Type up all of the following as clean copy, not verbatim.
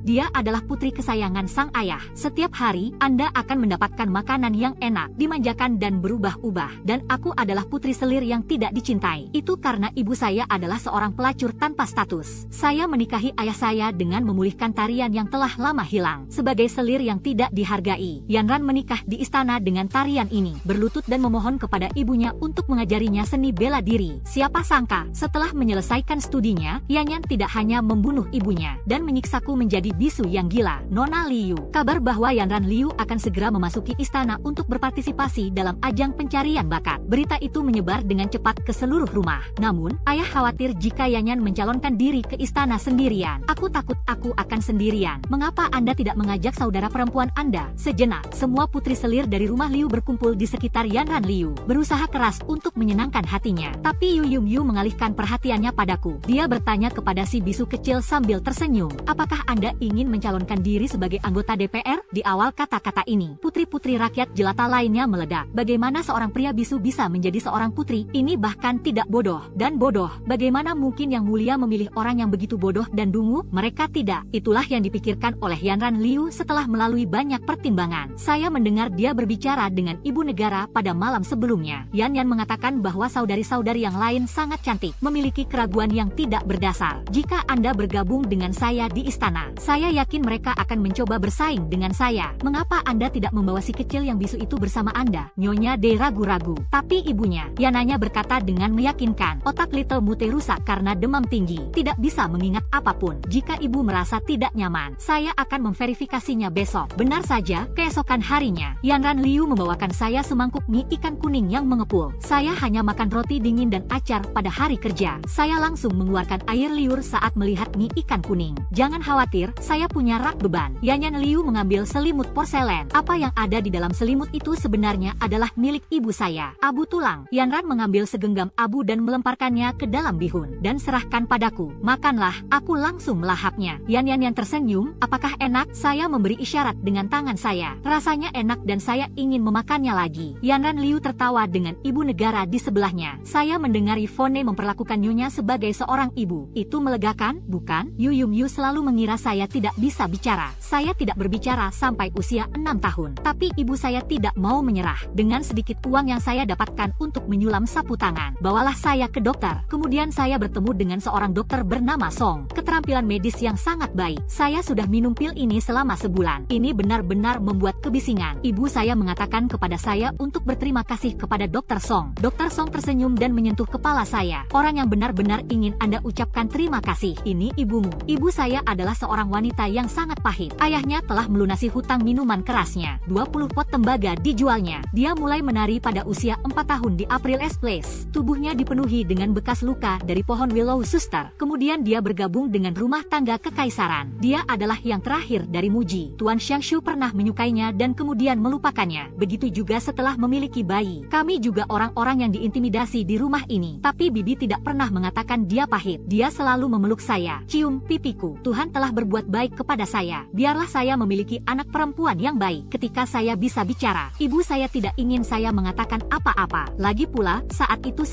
Dia adalah putri kesayangan sang ayah. Setiap hari, Anda akan mendapatkan makanan yang enak, dimanjakan dan berubah-ubah. Dan aku adalah putri selir yang tidak dicintai. Itu karena ibu saya adalah seorang pelacur tanpa status. Saya menikahi ayah saya dengan memulihkan tarian yang telah lama hilang. Sebagai selir yang tidak dihargai, Yanran menikah di istana dengan tarian ini, berlutut dan memohon kepada ibunya untuk mengajarinya seni bela diri. Siapa sangka, setelah menyelesaikan studinya, Yanyan tidak hanya membunuh ibunya dan menyiksaku menjadi bisu yang gila. Nona Liu, kabar bahwa Yanran Liu akan segera memasuki istana untuk berpartisipasi dalam ajang pencarian bakat. Berita itu menyebar dengan cepat ke seluruh rumah. Namun, ayah khawatir jika Yanyan mencalonkan diri ke istana sendirian. Aku takut aku akan sendirian. Mengapa Anda tidak mengajak saudara perempuan Anda? Sejenak, semua putri selir dari rumah Liu berkumpul di sekitar Yanran Liu, berusaha keras untuk menyenangkan hatinya. Tapi Yu Yumyu mengalihkan perhatiannya padaku. Dia bertanya kepada si bisu kecil sambil tersenyum. Apakah Anda ingin mencalonkan diri sebagai anggota DPR? Di awal kata-kata ini, putri-putri rakyat jelata lainnya meledak. Bagaimana seorang pria bisu bisa menjadi seorang putri? Ini bahkan tidak bodoh. Dan bodoh, bagaimana mungkin yang mulia memilih orang yang begitu bodoh dan dungu? Mereka tidak. Itulah yang dipikirkan oleh Yanran Liu setelah melalui banyak pertimbangan. Saya mendengar dia berbicara dengan ibu negara pada malam sebelumnya. Yan mengatakan bahwa saudari-saudari yang lain sangat cantik, memiliki keraguan yang tidak berdasar. Jika Anda bergabung dengan saya di istana, saya yakin mereka akan mencoba bersaing dengan saya. Mengapa Anda tidak membawa si kecil yang bisu itu bersama Anda? Nyonya De ragu-ragu. Tapi ibunya, Yananya berkata dengan meyakinkan. Otak Little Mute rusak karena demam tinggi, tidak bisa mengingat apapun. Jika ibu merasa tidak nyaman, saya akan memverifikasinya besok. Benar saja, keesokan harinya, Yanran Liu membawakan saya semangkuk mie ikan kuning yang mengepul. Saya hanya makan roti dingin dan acar pada hari kerja. Saya langsung mengeluarkan air liur saat melihat mie ikan kuning. Jangan khawatir, saya punya rak beban. Yanyan Liu mengambil selimut porselen. Apa yang ada di dalam selimut itu sebenarnya adalah milik ibu saya. Abu tulang. Yanran mengambil segenggam abu dan melemparkannya ke dalam bihun dan serahkan padaku. Makanlah, aku langsung melahapnya. Yan tersenyum. Apakah enak? Saya memberi isyarat dengan tangan saya. Rasanya enak dan saya ingin memakannya lagi. Yanran Liu tertawa dengan ibu negara di sebelahnya. Saya mendengar Yvonne memperlakukan Nyonya sebagai seorang ibu. Itu melegakan, bukan? Yu Yumyu selalu mengira saya tidak bisa bicara. Saya tidak berbicara sampai usia 6 tahun. Tapi ibu saya tidak mau menyerah. Dengan sedikit uang yang saya dapatkan untuk menyulam sapu tangan, bawalah saya ke dokter. Kemudian saya bertemu dengan seorang dokter bernama Song. Keterampilan medis yang sangat baik. Saya sudah minum pil ini selama sebulan. Ini benar-benar membuat kebisingan. Ibu saya mengatakan kepada saya untuk berterima kasih kepada Dokter Song. Dokter Song tersenyum dan menyentuh kepala saya. Orang yang benar-benar ingin Anda ucapkan terima kasih. Ini ibumu. Ibu saya adalah seorang wanita yang sangat pahit. Ayahnya telah melunasi hutang minuman kerasnya. 20 pot tembaga dijualnya. Dia mulai menari pada usia 4 tahun di April S Place. Tubuhnya dipenuhi dengan bekas luka dari pohon Willow Suster. Kemudian dia bergabung dengan rumah tangga kekaisaran. Dia adalah yang terakhir dari Muji. Tuan Xiangshu pernah menyukainya dan kemudian melupakannya. Begitu juga setelah memiliki bayi. Kami juga orang-orang yang diintimidasi di rumah ini. Tapi Bibi tidak pernah mengatakan dia pahit. Dia selalu memeluk saya, cium pipiku. Tuhan telah berbuat baik kepada saya. Biarlah saya memiliki anak perempuan yang baik. Ketika saya bisa bicara, ibu saya tidak ingin saya mengatakan apa-apa. Lagi pula, saat itu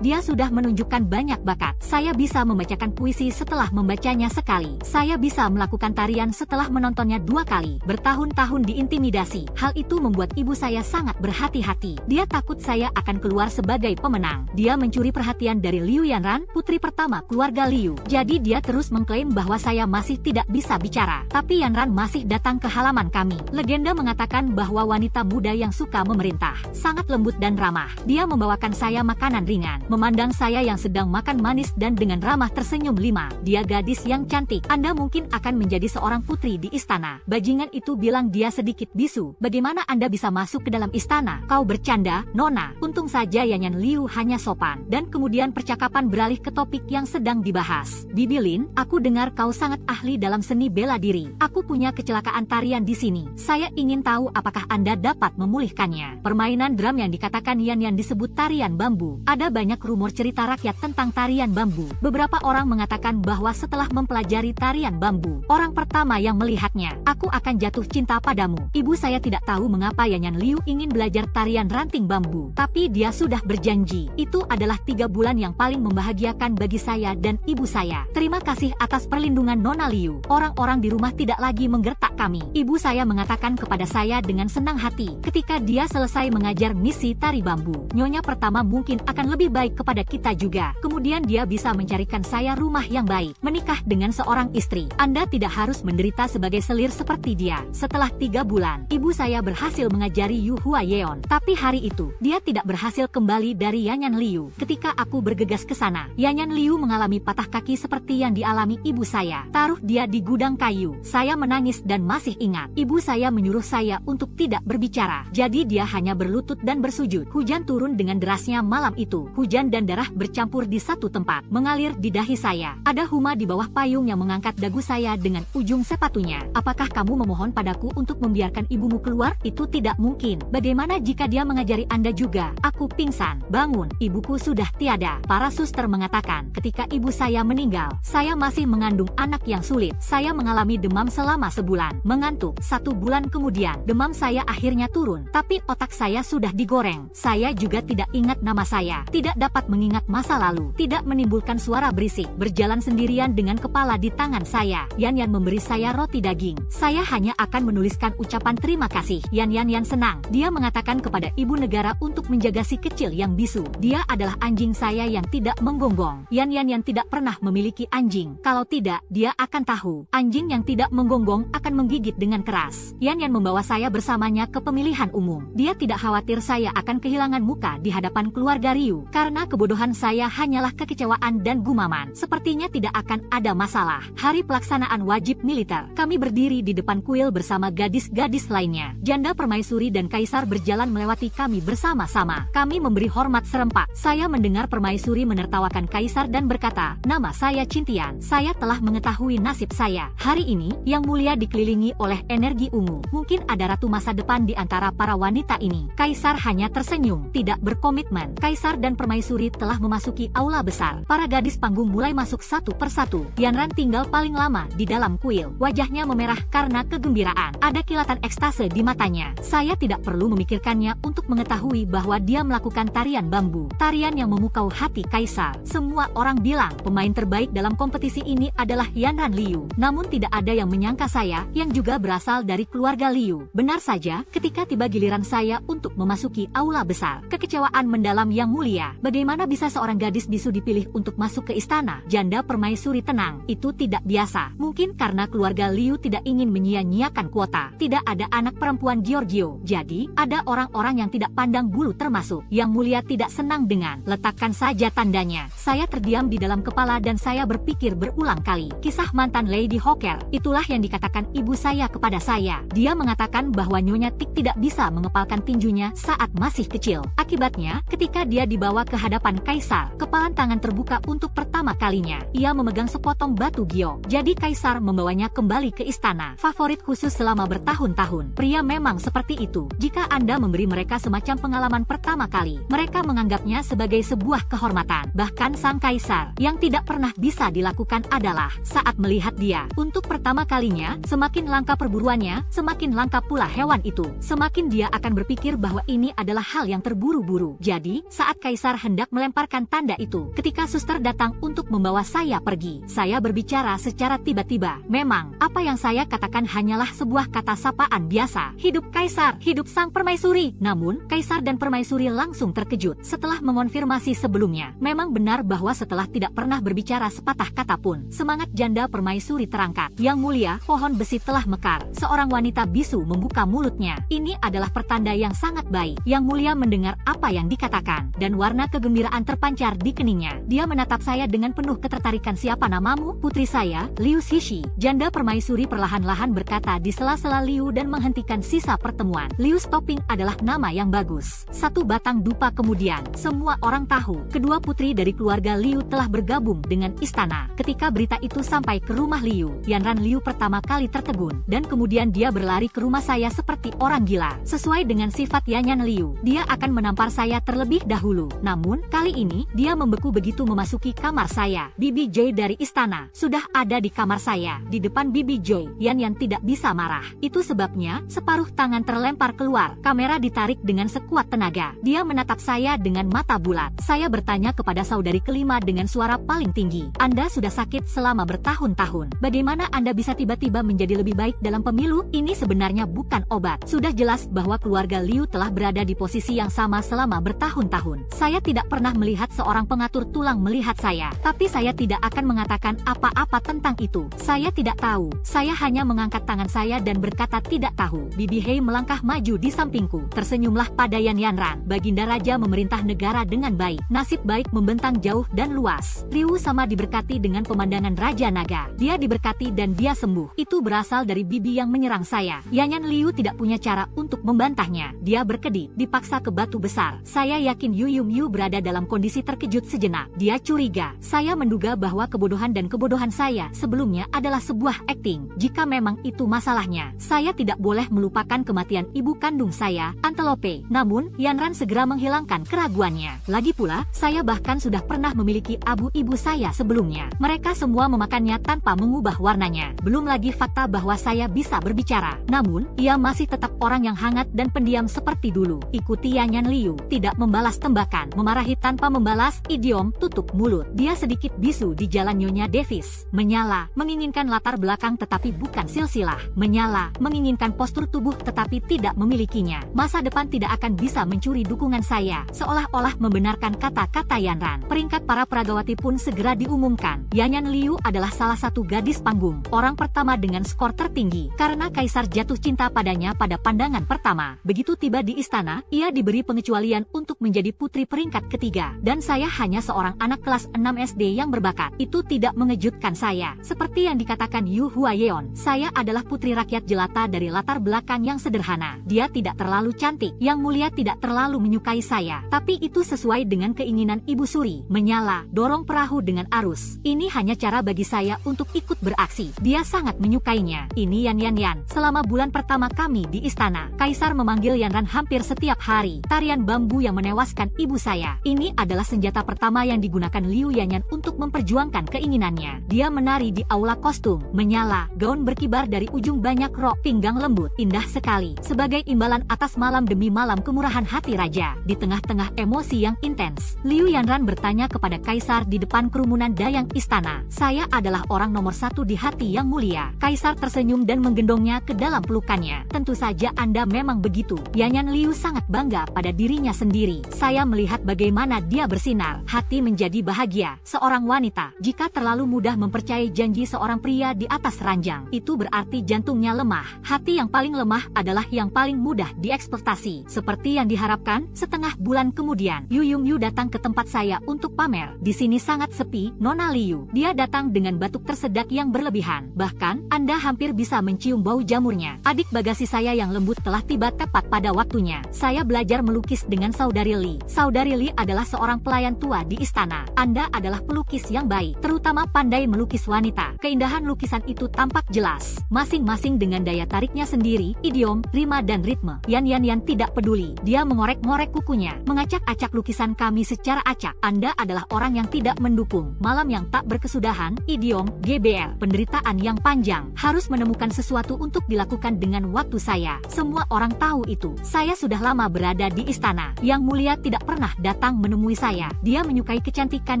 dia sudah menunjukkan banyak bakat. Saya bisa membacakan puisi setelah membacanya sekali. Saya bisa melakukan tarian setelah menontonnya 2 kali. Bertahun-tahun diintimidasi. Hal itu membuat ibu saya sangat berhati-hati. Dia takut saya akan keluar sebagai pemenang. Dia mencuri perhatian dari Liu Yanran, putri pertama keluarga Liu. Jadi dia terus mengklaim bahwa saya masih tidak bisa bicara. Tapi Yanran masih datang ke halaman kami. Legenda mengatakan bahwa wanita muda yang suka memerintah, sangat lembut dan ramah. Dia membawakan saya makanan ringan, memandang saya yang sedang makan manis dan dengan ramah tersenyum. 5. Dia gadis yang cantik. Anda mungkin akan menjadi seorang putri di istana. Bajingan itu bilang dia sedikit bisu. Bagaimana Anda bisa masuk ke dalam istana? Kau bercanda, Nona. Untung saja Yanyan Liu hanya sopan. Dan kemudian percakapan beralih ke topik yang sedang dibahas. Bibi Lin, aku dengar kau sangat ahli dalam seni bela diri. Aku punya kecelakaan tarian di sini. Saya ingin tahu apakah Anda dapat memulihkannya. Permainan drum yang dikatakan Yan disebut tarian bambu. Ada banyak rumor cerita rakyat tentang tarian bambu. Beberapa orang mengatakan bahwa setelah mempelajari tarian bambu, orang pertama yang melihatnya, aku akan jatuh cinta padamu. Ibu saya tidak tahu mengapa Yanyan Liu ingin belajar tarian ranting bambu, tapi dia sudah berjanji. Itu adalah 3 bulan yang paling membahagiakan bagi saya dan ibu saya. Terima kasih atas perlindungan Nona Liu. orang-orang di rumah tidak lagi menggertak kami. Ibu saya mengatakan kepada saya dengan senang hati ketika dia selesai mengajar misi tari bambu. Nyonya pertama mungkin akan lebih baik kepada kita juga. Kemudian dia bisa mencarikan saya rumah yang baik, menikah dengan seorang istri. Anda tidak harus menderita sebagai selir seperti dia. Setelah 3 bulan, ibu saya berhasil mengajari Yu Hua Yeon. Tapi hari itu, dia tidak berhasil kembali dari Yanyan Liu. Ketika aku bergegas ke sana, Yanyan Liu mengalami patah kaki seperti yang dialami ibu saya. Taruh dia di gudang kayu. Saya menangis dan masih ingat, ibu saya menyuruh saya untuk tidak berbicara. Jadi dia hanya berlutut dan bersujud. Hujan turun dengan derasnya malam itu. Hujan dan darah bercampur di satu tempat, mengalir di dahi saya. Ada Huma di bawah payung yang mengangkat dagu saya dengan ujung sepatunya. Apakah kamu memohon padaku untuk membiarkan ibumu keluar? Itu tidak mungkin. Bagaimana jika dia mengajari Anda juga? Aku pingsan. Bangun, ibuku sudah tiada. Para suster mengatakan, ketika ibu saya meninggal, saya masih mengandung anak yang sulit. Saya mengalami demam selama sebulan. Mengantuk. 1 bulan kemudian, demam saya akhirnya turun. Tapi otak saya sudah digoreng. Saya juga tidak ingat nama saya. Tidak dapat mengingat masa lalu. Tidak menimbulkan suara berisik. Berjalan sendirian dengan kepala di tangan saya. Yan memberi saya roti daging. Saya hanya akan menuliskan ucapan terima kasih. Yan senang. Dia mengatakan kepada ibu negara untuk menjaga si kecil yang bisu. Dia adalah anjing saya yang tidak menggonggong. Yan tidak pernah memiliki anjing. Kalau tidak, dia akan tahu. Anjing yang tidak menggonggong akan menggigit dengan keras. Yan membawa saya bersamanya ke pemilihan umum. Dia tidak khawatir saya akan kehilangan muka di hadapan keluarga Ryu. Karena kebodohan saya hanyalah kekecewaan dan gumaman. Sepertinya tidak akan ada masalah. Hari pelaksanaan wajib militer. Kami berdiri di depan kuil bersama gadis-gadis lainnya. Janda permaisuri dan kaisar berjalan melewati kami bersama-sama. Kami memberi hormat serempak. Saya mendengar permaisuri menertawakan kaisar dan berkata, "Nama saya Cintian. Saya telah mengetahui nasib saya. Hari ini, Yang Mulia dikelilingi oleh energi ungu. Mungkin ada ratu masa depan di antara para wanita ini." Kaisar hanya tersenyum, tidak berkomitmen. Kaisar dan permaisuri telah memasuki aula besar. Para gadis panggung mulai masuk satu persatu. Yanran tinggal paling lama di dalam kuil. Wajahnya memerah karena kegembiraan. Ada kilatan ekstase di matanya. Saya tidak perlu memikirkannya untuk mengetahui bahwa dia melakukan tarian bambu. Tarian yang memukau hati kaisar. Semua orang bilang pemain terbaik dalam kompetisi ini adalah Yanran Liu. Namun tidak ada yang menyangka saya yang juga berasal dari keluarga Liu. Benar saja, ketika tiba giliran saya untuk memasuki aula besar, kekecewaan mendalam Yang Mulia. Bagaimana bisa seorang gadis bisu dipilih untuk masuk ke istana? Janda permaisuri tenang. Itu tidak biasa. Mungkin karena keluarga Liu tidak ingin menyia-nyiakan kuota. Tidak ada anak perempuan Giorgio. Jadi, ada orang-orang yang tidak pandang bulu termasuk. Yang Mulia tidak senang dengan letakkan saja tandanya. Saya terdiam di dalam kepala dan saya berpikir berulang kali. Kisah mantan Lady Hawker. Itulah yang dikatakan ibu saya kepada saya. Dia mengatakan bahwa Nyonya Tik tidak bisa mengepalkan tinjunya saat masih kecil. Akibatnya, ketika dia dibawa ke hadapan kaisar, kepalan tangan terbuka untuk pertama kalinya. Ia memegang sepotong batu gio. Jadi kaisar membawanya kembali ke istana. Favorit khusus selama bertahun-tahun. Pria memang seperti itu. Jika Anda memberi mereka semacam pengalaman pertama kali, mereka menganggapnya sebagai sebuah kehormatan. Bahkan sang kaisar, yang tidak pernah bisa dilakukan adalah saat melihat dia. Untuk pertama kalinya, semakin langka perburuannya, semakin langka pula hewan itu. Semakin dia akan berpikir bahwa ini adalah hal yang terburu-buru. Jadi, saat kaisar hendak melemparkan tanda itu, ketika suster datang untuk membawa saya pergi, saya berbicara secara tiba-tiba. Memang, apa yang saya katakan hanyalah sebuah kata sapaan biasa. Hidup kaisar, hidup sang permaisuri. Namun, kaisar dan permaisuri langsung terkejut setelah mengonfirmasi sebelumnya. Memang benar bahwa setelah tidak pernah berbicara sepatah kata pun, semangat janda permaisuri terangkat. Yang Mulia, pohon besi telah mekar. Seorang wanita bisu membuka mulutnya. Ini adalah pertanda yang sangat baik. Yang Mulia mendengar apa yang dikatakan, dan warna kegembiraan terpancar di keningnya. Dia menatap saya dengan penuh ketertarikan. "Siapa namamu?" "Putri saya, Liu Shishi." Janda permaisuri perlahan-lahan berkata di sela-sela Liu dan menghentikan sisa pertemuan. Liu Stopping adalah nama yang bagus. 1 batang dupa kemudian, semua orang tahu, kedua putri dari keluarga Liu telah bergabung dengan istana. Ketika berita itu sampai ke rumah Liu, Yanran Liu pertama kali tertegun, dan kemudian dia berlari ke rumah saya seperti orang gila. Sesuai dengan sifat Yanran Liu, dia akan menampar saya terlebih dahulu. Namun, kali ini, dia membeku begitu memasuki kamar saya. Bibi Joy dari istana sudah ada di kamar saya. Di depan Bibi Joy, Yan tidak bisa marah. Itu sebabnya, separuh tangan terlempar keluar. Kamera ditarik dengan sekuat tenaga. Dia menatap saya dengan mata bulat. Saya bertanya kepada saudari kelima dengan suara paling tinggi, "Anda sudah sakit selama bertahun-tahun. bagaimana Anda bisa tiba-tiba menjadi lebih baik dalam pemilu? Ini sebenarnya bukan obat. Sudah jelas bahwa keluarga Liu telah berada di posisi yang sama selama bertahun-tahun. Saya tidak pernah melihat seorang pengatur tulang melihat saya, tapi saya tidak akan mengatakan apa-apa tentang itu. Saya tidak tahu. Saya hanya mengangkat tangan saya dan berkata tidak tahu. Bibi Hei melangkah maju di sampingku. Tersenyumlah pada Yan Yanran. Baginda Raja memerintah negara dengan baik. Nasib baik membentang jauh dan luas. Liu sama diberkati dengan pemandangan Raja Naga. Dia diberkati dan dia sembuh. Itu berasal dari bibi yang menyerang saya. Yanyan Liu tidak punya cara untuk membantahnya. Dia berkedip, dipaksa ke batu besar. Saya yakin Yu Yumyu berada dalam kondisi terkejut sejenak. Dia curiga. Saya menduga bahwa kebodohan dan kebodohan saya sebelumnya adalah sebuah akting. Jika memang itu masalahnya, saya tidak boleh melupakan kematian ibu kandung saya, Antelope. Namun, Yanran segera menghilangkan keraguannya. Lagi pula, saya bahkan sudah pernah memiliki abu ibu saya sebelumnya. Mereka semua memakannya tanpa mengubah warnanya. Belum lagi fakta bahwa saya bisa berbicara. Namun, ia masih tetap orang yang hangat dan pendiam seperti dulu. Ikuti Yanyan Liu. Tidak membalas tembakan. Memarahi tanpa membalas, idiom, tutup mulut. Dia sedikit bisu di jalan Nyonya Davis. Menyala, menginginkan latar belakang tetapi bukan silsilah. Menyala, menginginkan postur tubuh tetapi tidak memilikinya. Masa depan tidak akan bisa mencuri dukungan saya. Seolah-olah membenarkan kata-kata Yanran. Peringkat para pragawati pun segera diumumkan. Yanyan Liu adalah salah satu gadis panggung. Orang pertama dengan skor tertinggi. Karena Kaisar jatuh cinta padanya pada pandangan pertama. Begitu tiba di istana, ia diberi pengecualian untuk menjadi putri peringkat ketiga. Dan saya hanya seorang anak kelas 6 SD yang berbakat. Itu tidak mengejutkan saya. Seperti yang dikatakan Yu Huayeon, saya adalah putri rakyat jelata dari latar belakang yang sederhana. Dia tidak terlalu cantik. Yang Mulia tidak terlalu menyukai saya. Tapi itu sesuai dengan keinginan Ibu Suri. Menyala, dorong perahu dengan arus. Ini hanya cara bagi saya untuk ikut beraksi. Dia sangat menyukainya. Ini Yan. Selama bulan pertama kami di istana, Kaisar memanggil Yanran hampir setiap hari. Tarian bambu yang menewaskan ibu saya. Ini adalah senjata pertama yang digunakan Liu Yanyan untuk memperjuangkan keinginannya. Dia menari di aula kostum. Menyala, gaun berkibar dari ujung banyak rok, pinggang lembut, indah sekali. Sebagai imbalan atas malam demi malam kemurahan hati raja. Di tengah-tengah emosi yang intens, Liu Yanran bertanya kepada Kaisar di depan kerumunan dayang istana. Saya adalah orang nomor satu di hati yang mulia. Kaisar tersenyum dan menggendongnya ke dalam pelukannya. Tentu saja Anda memang begitu. Yanyan Liu sangat bangga pada dirinya sendiri. Saya melihat bagaimana dia bersinar. Hati menjadi bahagia. Seorang wanita, jika terlalu mudah mempercayai janji seorang pria di atas ranjang, itu berarti jantungnya lemah. Hati yang paling lemah adalah yang paling mudah dieksploitasi. Seperti yang diharapkan, setengah bulan kemudian, Yu Yumyu datang ke tempat saya untuk pamer. Di sini sangat sepi, Nona Liu. Dia datang dengan batuk tersedak yang berlebihan. Bahkan, Anda hampir bisa mencium bau jamurnya. Adik bagasi saya yang lembut telah tiba tepat pada waktunya. Saya belajar melukis dengan Saudari Li. Saudari Li adalah seorang pelayan tua di istana. Anda adalah pelukis yang baik, terutama pandai melukis wanita. Keindahan lukisan itu tampak jelas. Masing-masing dengan daya tariknya sendiri, idiom, rima dan ritme. Yan tidak peduli. Dia mengorek-ngorek kukunya, mengacak-acak lukisan kami secara acak. Anda adalah orang yang tidak mendukung. Malam yang tak berkesudahan, idiom, GBL. Penderitaan yang panjang. Harus menemukan sesuatu untuk dilakukan dengan waktu saya. Semua orang tahu itu. Saya sudah lama berada di istana. Yang Mulia tidak pernah datang menemui saya. Dia menyukai kecantikan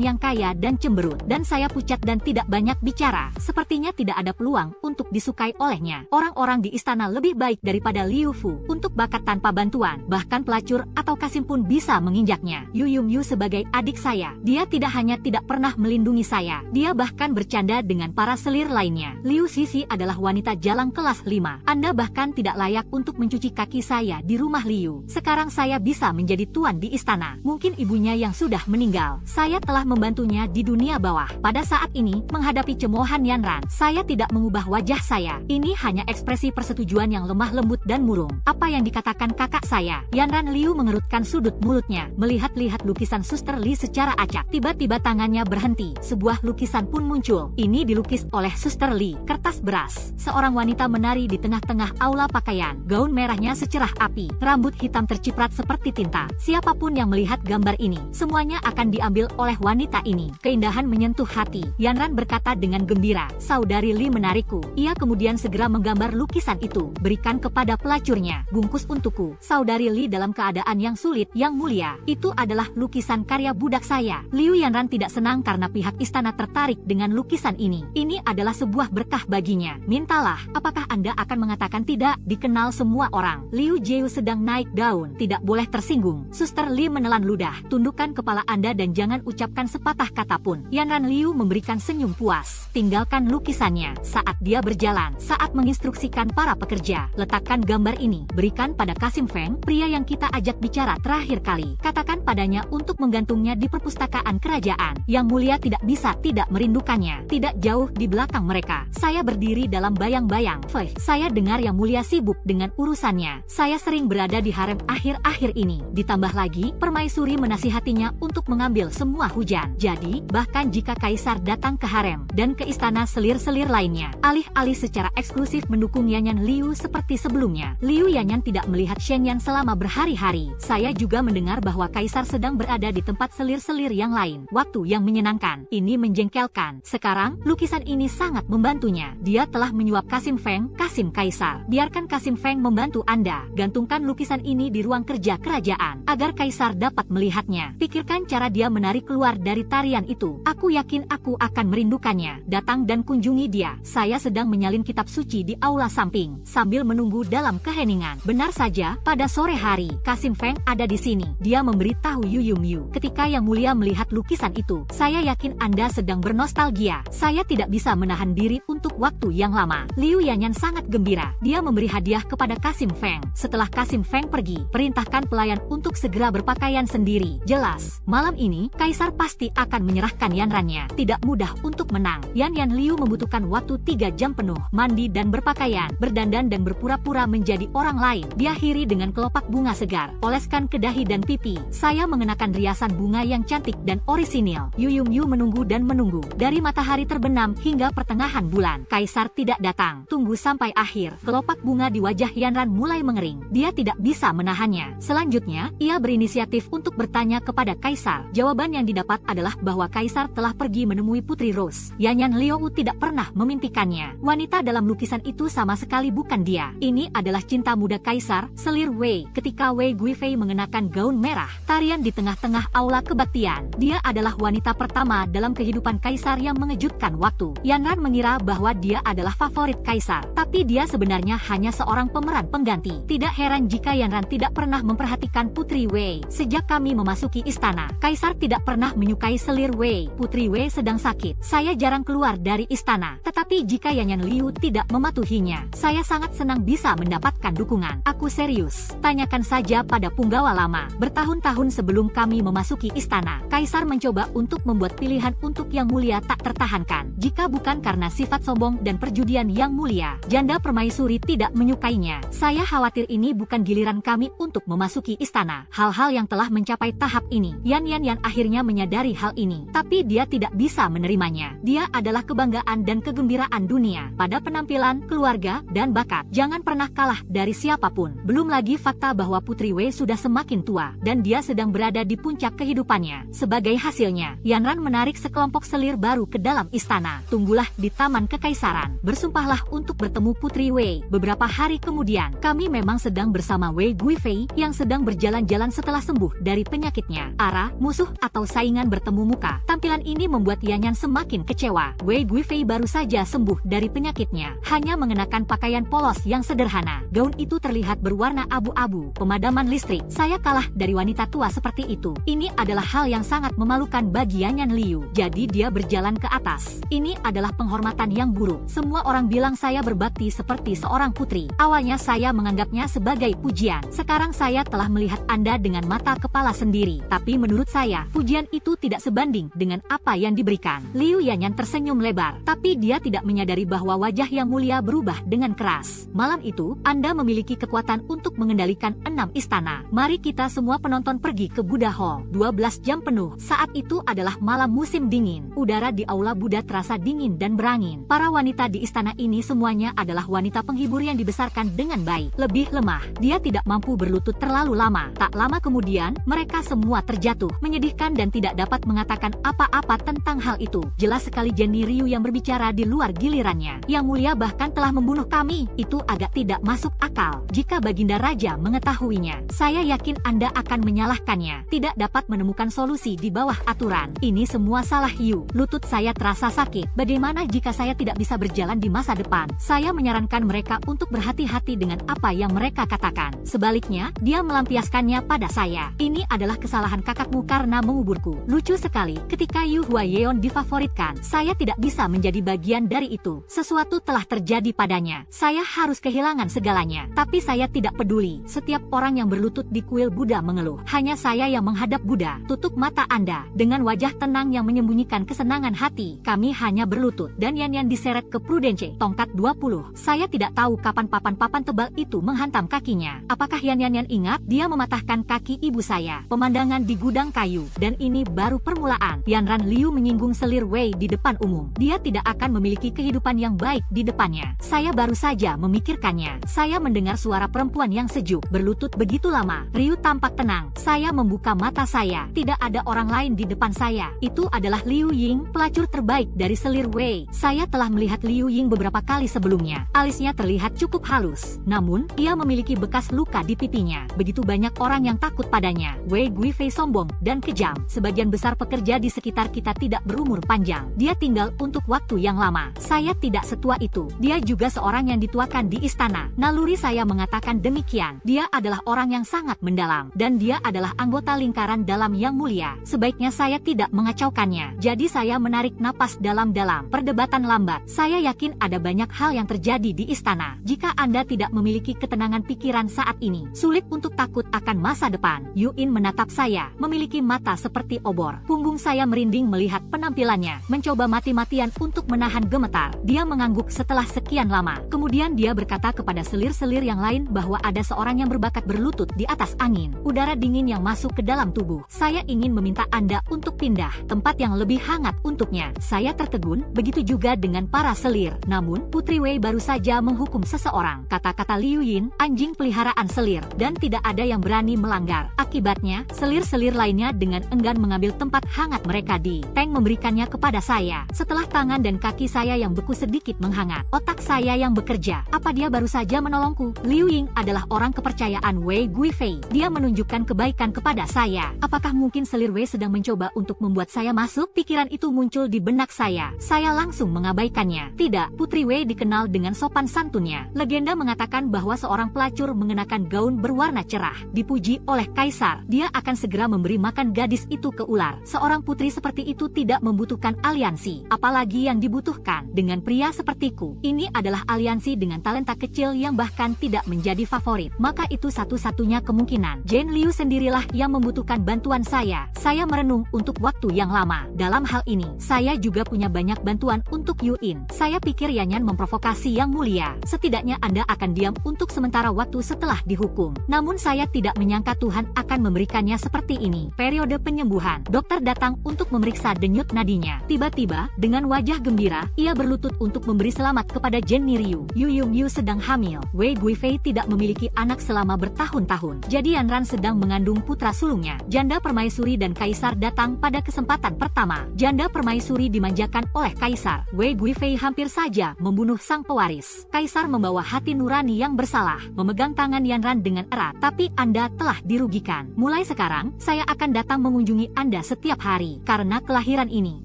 yang kaya dan cemberut. Dan saya pucat dan tidak banyak bicara. Sepertinya tidak ada peluang untuk disukai olehnya. Orang-orang di istana lebih baik daripada Liu Fu untuk bakat tanpa bantuan. Bahkan pelacur atau kasim pun bisa menginjaknya. Yu Yumyu sebagai adik saya. Dia tidak hanya tidak pernah melindungi saya. Dia bahkan bercanda dengan para selir lainnya. Liu Sisi adalah wanita jalang kelas 5. Anda bahkan tidak layak untuk mencuci kaki saya di rumah Liu. Sekarang saya bisa menjadi tuan di istana. Mungkin ibunya yang sudah meninggal. Saya telah membantunya di dunia bawah. Pada saat ini, menghadapi cemoohan Yanran, saya tidak mengubah wajah saya. Ini hanya ekspresi persetujuan yang lemah lembut dan murung. Apa yang dikatakan kakak saya? Yanran Liu mengerutkan sudut mulutnya, melihat-lihat lukisan Suster Li secara acak. Tiba-tiba tangannya berhenti. Sebuah lukisan pun muncul. Ini dilukis oleh Suster Li. Kertas beras. Seorang wanita menari di tengah-tengah aula pakaian. Gaun merahnya secerah api. Rambut hitam terciprat seperti tinta. Siapapun yang melihat gambar ini, semuanya akan diambil oleh wanita ini. Keindahan menyentuh hati. Yanran berkata dengan gembira. Saudari Li menarikku. Ia kemudian segera menggambar lukisan itu. Berikan kepada pelacurnya. Bungkus untukku. Saudari Li dalam keadaan yang sulit, yang mulia. Itu adalah lukisan karya budak saya. Liu Yanran tidak senang karena pihak istana tertarik dengan lukisan ini. Ini Ini adalah sebuah berkah baginya. Mintalah, apakah Anda akan mengatakan tidak? Dikenal semua orang. Liu Jiu sedang naik daun. Tidak boleh tersinggung. Suster Li menelan ludah. Tundukkan kepala Anda dan jangan ucapkan sepatah kata pun. Yanran Liu memberikan senyum puas. Tinggalkan lukisannya. Saat dia berjalan, saat menginstruksikan para pekerja, letakkan gambar ini. Berikan pada Kasim Feng, pria yang kita ajak bicara terakhir kali. Katakan padanya untuk menggantungnya di perpustakaan kerajaan. Yang mulia tidak bisa tidak merindukannya. Tidak jauh di belakang mereka. Saya berdiri dalam bayang-bayang. Saya dengar yang mulia sibuk dengan urusannya. Saya sering berada di harem akhir-akhir ini. Ditambah lagi, permaisuri menasihatinya untuk mengambil semua hujan. Jadi, bahkan jika kaisar datang ke harem dan ke istana selir-selir lainnya, alih-alih secara eksklusif mendukung Yanyan Liu seperti sebelumnya, Liu Yanyan tidak melihat Shenyan selama berhari-hari. Saya juga mendengar bahwa kaisar sedang berada di tempat selir-selir yang lain. Waktu yang menyenangkan. Ini menjengkelkan. Sekarang, lukisan ini sangat membantunya. Dia telah menyuap Kasim Feng, Kasim Kaisar. Biarkan Kasim Feng membantu Anda. Gantungkan lukisan ini di ruang kerja kerajaan, agar kaisar dapat melihatnya. Pikirkan cara dia menarik keluar dari tarian itu. Aku yakin aku akan merindukannya. Datang dan kunjungi dia. Saya sedang menyalin kitab suci di aula samping, sambil menunggu dalam keheningan. Benar saja, pada sore hari, Kasim Feng ada di sini. Dia memberitahu Yu Yumyu. Ketika Yang Mulia melihat lukisan itu, saya yakin Anda sedang bernostalgia. Saya tidak bisa menahan diri untuk waktu yang lama. Liu Yanyan sangat gembira. Dia memberi hadiah kepada Kasim Feng. Setelah Kasim Feng pergi, perintahkan pelayan untuk segera berpakaian sendiri. Jelas, malam ini, kaisar pasti akan menyerahkan Yanrannya. Tidak mudah untuk menang. Yan Liu membutuhkan waktu 3 jam penuh, mandi dan berpakaian, berdandan dan berpura-pura menjadi orang lain. Diakhiri dengan kelopak bunga segar. Oleskan ke dahi dan pipi. Saya mengenakan riasan bunga yang cantik dan orisinil. Yu Yumyu menunggu dan menunggu. Dari matahari terbenam hingga pertengahan bulan, kaisar tidak datang. Tunggu sampai akhir. Kelopak bunga di wajah Yanran mulai mengering. Dia tidak bisa menahannya. Selanjutnya, ia berinisiatif untuk bertanya kepada kaisar. Jawaban yang didapat adalah bahwa kaisar telah pergi menemui Putri Rose. Yanyan Liu tidak pernah memimpikannya. Wanita dalam lukisan itu sama sekali bukan dia. Ini adalah cinta muda kaisar, selir Wei. Ketika Wei Guifei mengenakan gaun merah, tarian di tengah-tengah aula kebaktian. Dia adalah wanita pertama dalam kehidupan kaisar yang mengejutkan waktu. Yanran mengira bahwa dia adalah favorit kaisar, tapi dia sebenarnya hanya seorang pemeran pengganti. Tidak heran jika Yanran tidak pernah memperhatikan Putri Wei. Sejak kami memasuki istana, kaisar tidak pernah menyukai selir Wei. Putri Wei sedang sakit. Saya jarang keluar dari istana, tetapi jika Yanyan Liu tidak mematuhinya, saya sangat senang bisa mendapatkan dukungan. Aku serius. Tanyakan saja pada punggawa lama. Bertahun-tahun sebelum kami memasuki istana, kaisar mencoba untuk membuat pilihan untuk Yang Mulia tak tertahankan. Jika bukan karena sifat sombong dan perjudian Yang Mulia, janda permaisuri tidak menyukainya. Saya khawatir ini bukan giliran kami untuk memasuki istana. Hal-hal yang telah mencapai tahap ini, Yan akhirnya menyadari hal ini, tapi dia tidak bisa menerimanya. Dia adalah kebanggaan dan kegembiraan dunia. Pada penampilan, keluarga, dan bakat, jangan pernah kalah dari siapapun. Belum lagi fakta bahwa Putri Wei sudah semakin tua, dan dia sedang berada di puncak kehidupannya. Sebagai hasilnya, Yanran menarik sekelompok selir baru ke dalam istana. Tunggulah di Taman Kekaisaran. Bersumpahlah untuk bertemu Putri Wei. Beberapa hari kemudian, kami memang sedang bersama Wei Guifei yang sedang berjalan-jalan setelah sembuh dari penyakitnya. Arah, musuh atau saingan bertemu muka. Tampilan ini membuat Yanyan semakin kecewa. Wei Guifei baru saja sembuh dari penyakitnya, hanya mengenakan pakaian polos yang sederhana. Gaun itu terlihat berwarna abu-abu. Pemadaman listrik. Saya kalah dari wanita tua seperti itu. Ini adalah hal yang sangat memalukan bagi Yanyan Liu. Jadi dia berjalan ke atas. Ini adalah penghormatan yang buruk. Semua orang bilang saya berbakti seperti seorang putri. Awalnya saya menganggapnya sebagai pujian. Sekarang saya telah melihat Anda dengan mata kepala sendiri. Tapi menurut saya, pujian itu tidak sebanding dengan apa yang diberikan. Liu Yanyan tersenyum lebar, tapi dia tidak menyadari bahwa wajah Yang Mulia berubah dengan keras. Malam itu, Anda memiliki kekuatan untuk mengendalikan 6 istana. Mari kita semua penonton pergi ke Buddha Hall. 12 jam penuh. Saat itu adalah malam musim dingin. Udara di aula Buddha terasa dingin dan berangin. Para wanita di istana ini semuanya adalah wanita penghibur yang dibesarkan dengan baik. Lebih lemah, dia tidak mampu berlutut terlalu lama. Tak lama kemudian, mereka semua terjatuh. Menyedihkan dan tidak dapat mengatakan apa-apa tentang hal itu. Jelas sekali Jenny Ryu yang berbicara di luar gilirannya. Yang Mulia bahkan telah membunuh kami. Itu agak tidak masuk akal. Jika Baginda Raja mengetahuinya, saya yakin Anda akan menyalahkannya. Tidak dapat menemukan solusi di bawah aturan. Ini semua salah Yu. Lutut saya terasa sakit. Bagaimana jika saya tidak bisa berjalan di masa depan? Saya menyarankan mereka untuk berhati-hati dengan apa yang mereka katakan. Sebaliknya, dia melampiaskannya pada saya. Ini adalah kesalahan kakakmu karena menguburku. Lucu sekali, ketika Yu Huayeon difavoritkan, saya tidak bisa menjadi bagian dari itu. Sesuatu telah terjadi padanya. Saya harus kehilangan segalanya. Tapi saya tidak peduli. Setiap orang yang berlutut di kuil Buddha mengeluh. Hanya saya yang menghadap Buddha. Tutup mata Anda. Dengan wajah tenang yang menyembunyikan kesenangan hati, kami hanya berlutut. Dan Yan diseret ke Prudence, tongkat 20. Saya tidak tahu kapan papan-papan tebal itu menghantam kakinya. Apakah Yan ingat? Dia mematahkan kaki ibu saya. Pemandangan di gudang kayu. Dan ini baru permulaan. Yanran Liu menyinggung selir Wei di depan umum. Dia tidak akan memiliki kehidupan yang baik di depannya. Saya baru saja memikirkannya. Saya mendengar suara perempuan yang sejuk. Berlutut begitu lama. Ryu tampak tenang. Saya membuka mata saya. Tidak ada orang lain di depan saya. Itu adalah Liu Ying, pelacur terbaik dari selir Wei. Saya telah melihat Liu Ying beberapa kali sebelumnya. Alisnya terlihat cukup halus. Namun, ia memiliki bekas luka di pipinya. Begitu banyak orang yang takut padanya. Wei Guifei sombong dan kejam. Sebagian besar pekerja di sekitar kita tidak berumur panjang. Dia tinggal untuk waktu yang lama. Saya tidak setua itu. Dia juga seorang yang dituakan di istana. Naluri saya mengatakan demikian. Dia adalah orang yang sangat mendalam. Dan dia adalah anggota lingkaran dalam yang mulia. Sebaiknya saya tidak mengacaukannya. Jadi saya menarik napas dalam-dalam. Perdebatan lambat. Saya yakin ada banyak hal yang terjadi di istana. Jika Anda tidak memiliki ketenangan pikiran saat ini, sulit untuk takut akan masa depan. Yuin menatap saya, memiliki mata seperti obor. Punggung saya merinding melihat penampilannya, mencoba mati-matian untuk menahan gemetar. Dia mengangguk setelah sekian lama. Kemudian dia berkata kepada selir-selir yang lain bahwa ada seorang yang berbakat berlutut di atas angin. Udara dingin yang masuk ke dalam tubuh. Saya ingin meminta Anda untuk pindah tempat yang lebih hangat untuknya. Saya tertegun, begitu juga dengan para selir. Namun, Putri Wei baru saja menghukum seseorang. Kata-kata Liu Yin, anjing peliharaan selir, dan tidak ada yang berani melanggar. Akibatnya, selir-selir lainnya dengan enggan mengambil tempat hangat mereka di tank memberikannya kepada saya. Setelah tangan dan kaki saya yang beku sedikit menghangat, otak saya yang bekerja. Apa dia baru saja menolongku? Liu Ying adalah orang kepercayaan Wei Guifei. Dia menunjukkan kebaikan kepada saya. Apakah mungkin selir Wei sedang mencoba untuk membuat saya masuk? Pikiran itu muncul di benak saya. Saya langsung mengabaikannya. Tidak, Putri Wei dikenal dengan sopan santunnya. Legenda mengatakan bahwa seorang pelacur mengenakan gaun berwarna cerah, dipuji oleh kaisar. Dia akan segera memberi makan gadis itu ke ular. Seorang putri seperti itu tidak membutuhkan aliansi, apalagi yang dibutuhkan dengan pria sepertiku. Ini adalah aliansi dengan talenta kecil yang bahkan tidak menjadi favorit. Maka itu satu-satunya kemungkinan. Jane Liu sendirilah yang membutuhkan bantuan saya. Saya merenung untuk waktu yang lama. Dalam hal ini, saya juga punya banyak bantuan untuk Yuin. Saya pikir Yanyan memprovokasi yang mulia. Setidaknya Anda akan diam untuk sementara waktu setelah dihukum. Namun saya tidak menyangka Tuhan akan memberikannya seperti ini. Periode penyembuhan. Dokter datang untuk memeriksa denyut nadinya. Tiba-tiba, dengan wajah gembira, ia berlutut untuk memberi selamat kepada Jenny Ryu. Yu Yung Yu sedang hamil. Wei Guifei tidak memiliki anak selama bertahun-tahun. Jadi Yanran sedang mengandung putra sulungnya. Janda permaisuri dan kaisar datang pada kesempatan pertama. Janda permaisuri dimanjakan oleh kaisar. Wei Guifei hampir saja membunuh sang pewaris. Kaisar membawa hati nurani yang bersalah, memegang tangan Yanran dengan erat. Tapi Anda telah dirugikan. Mulai sekarang, saya akan datang mengunjungi Anda setiap hari. Karena kelahiran ini,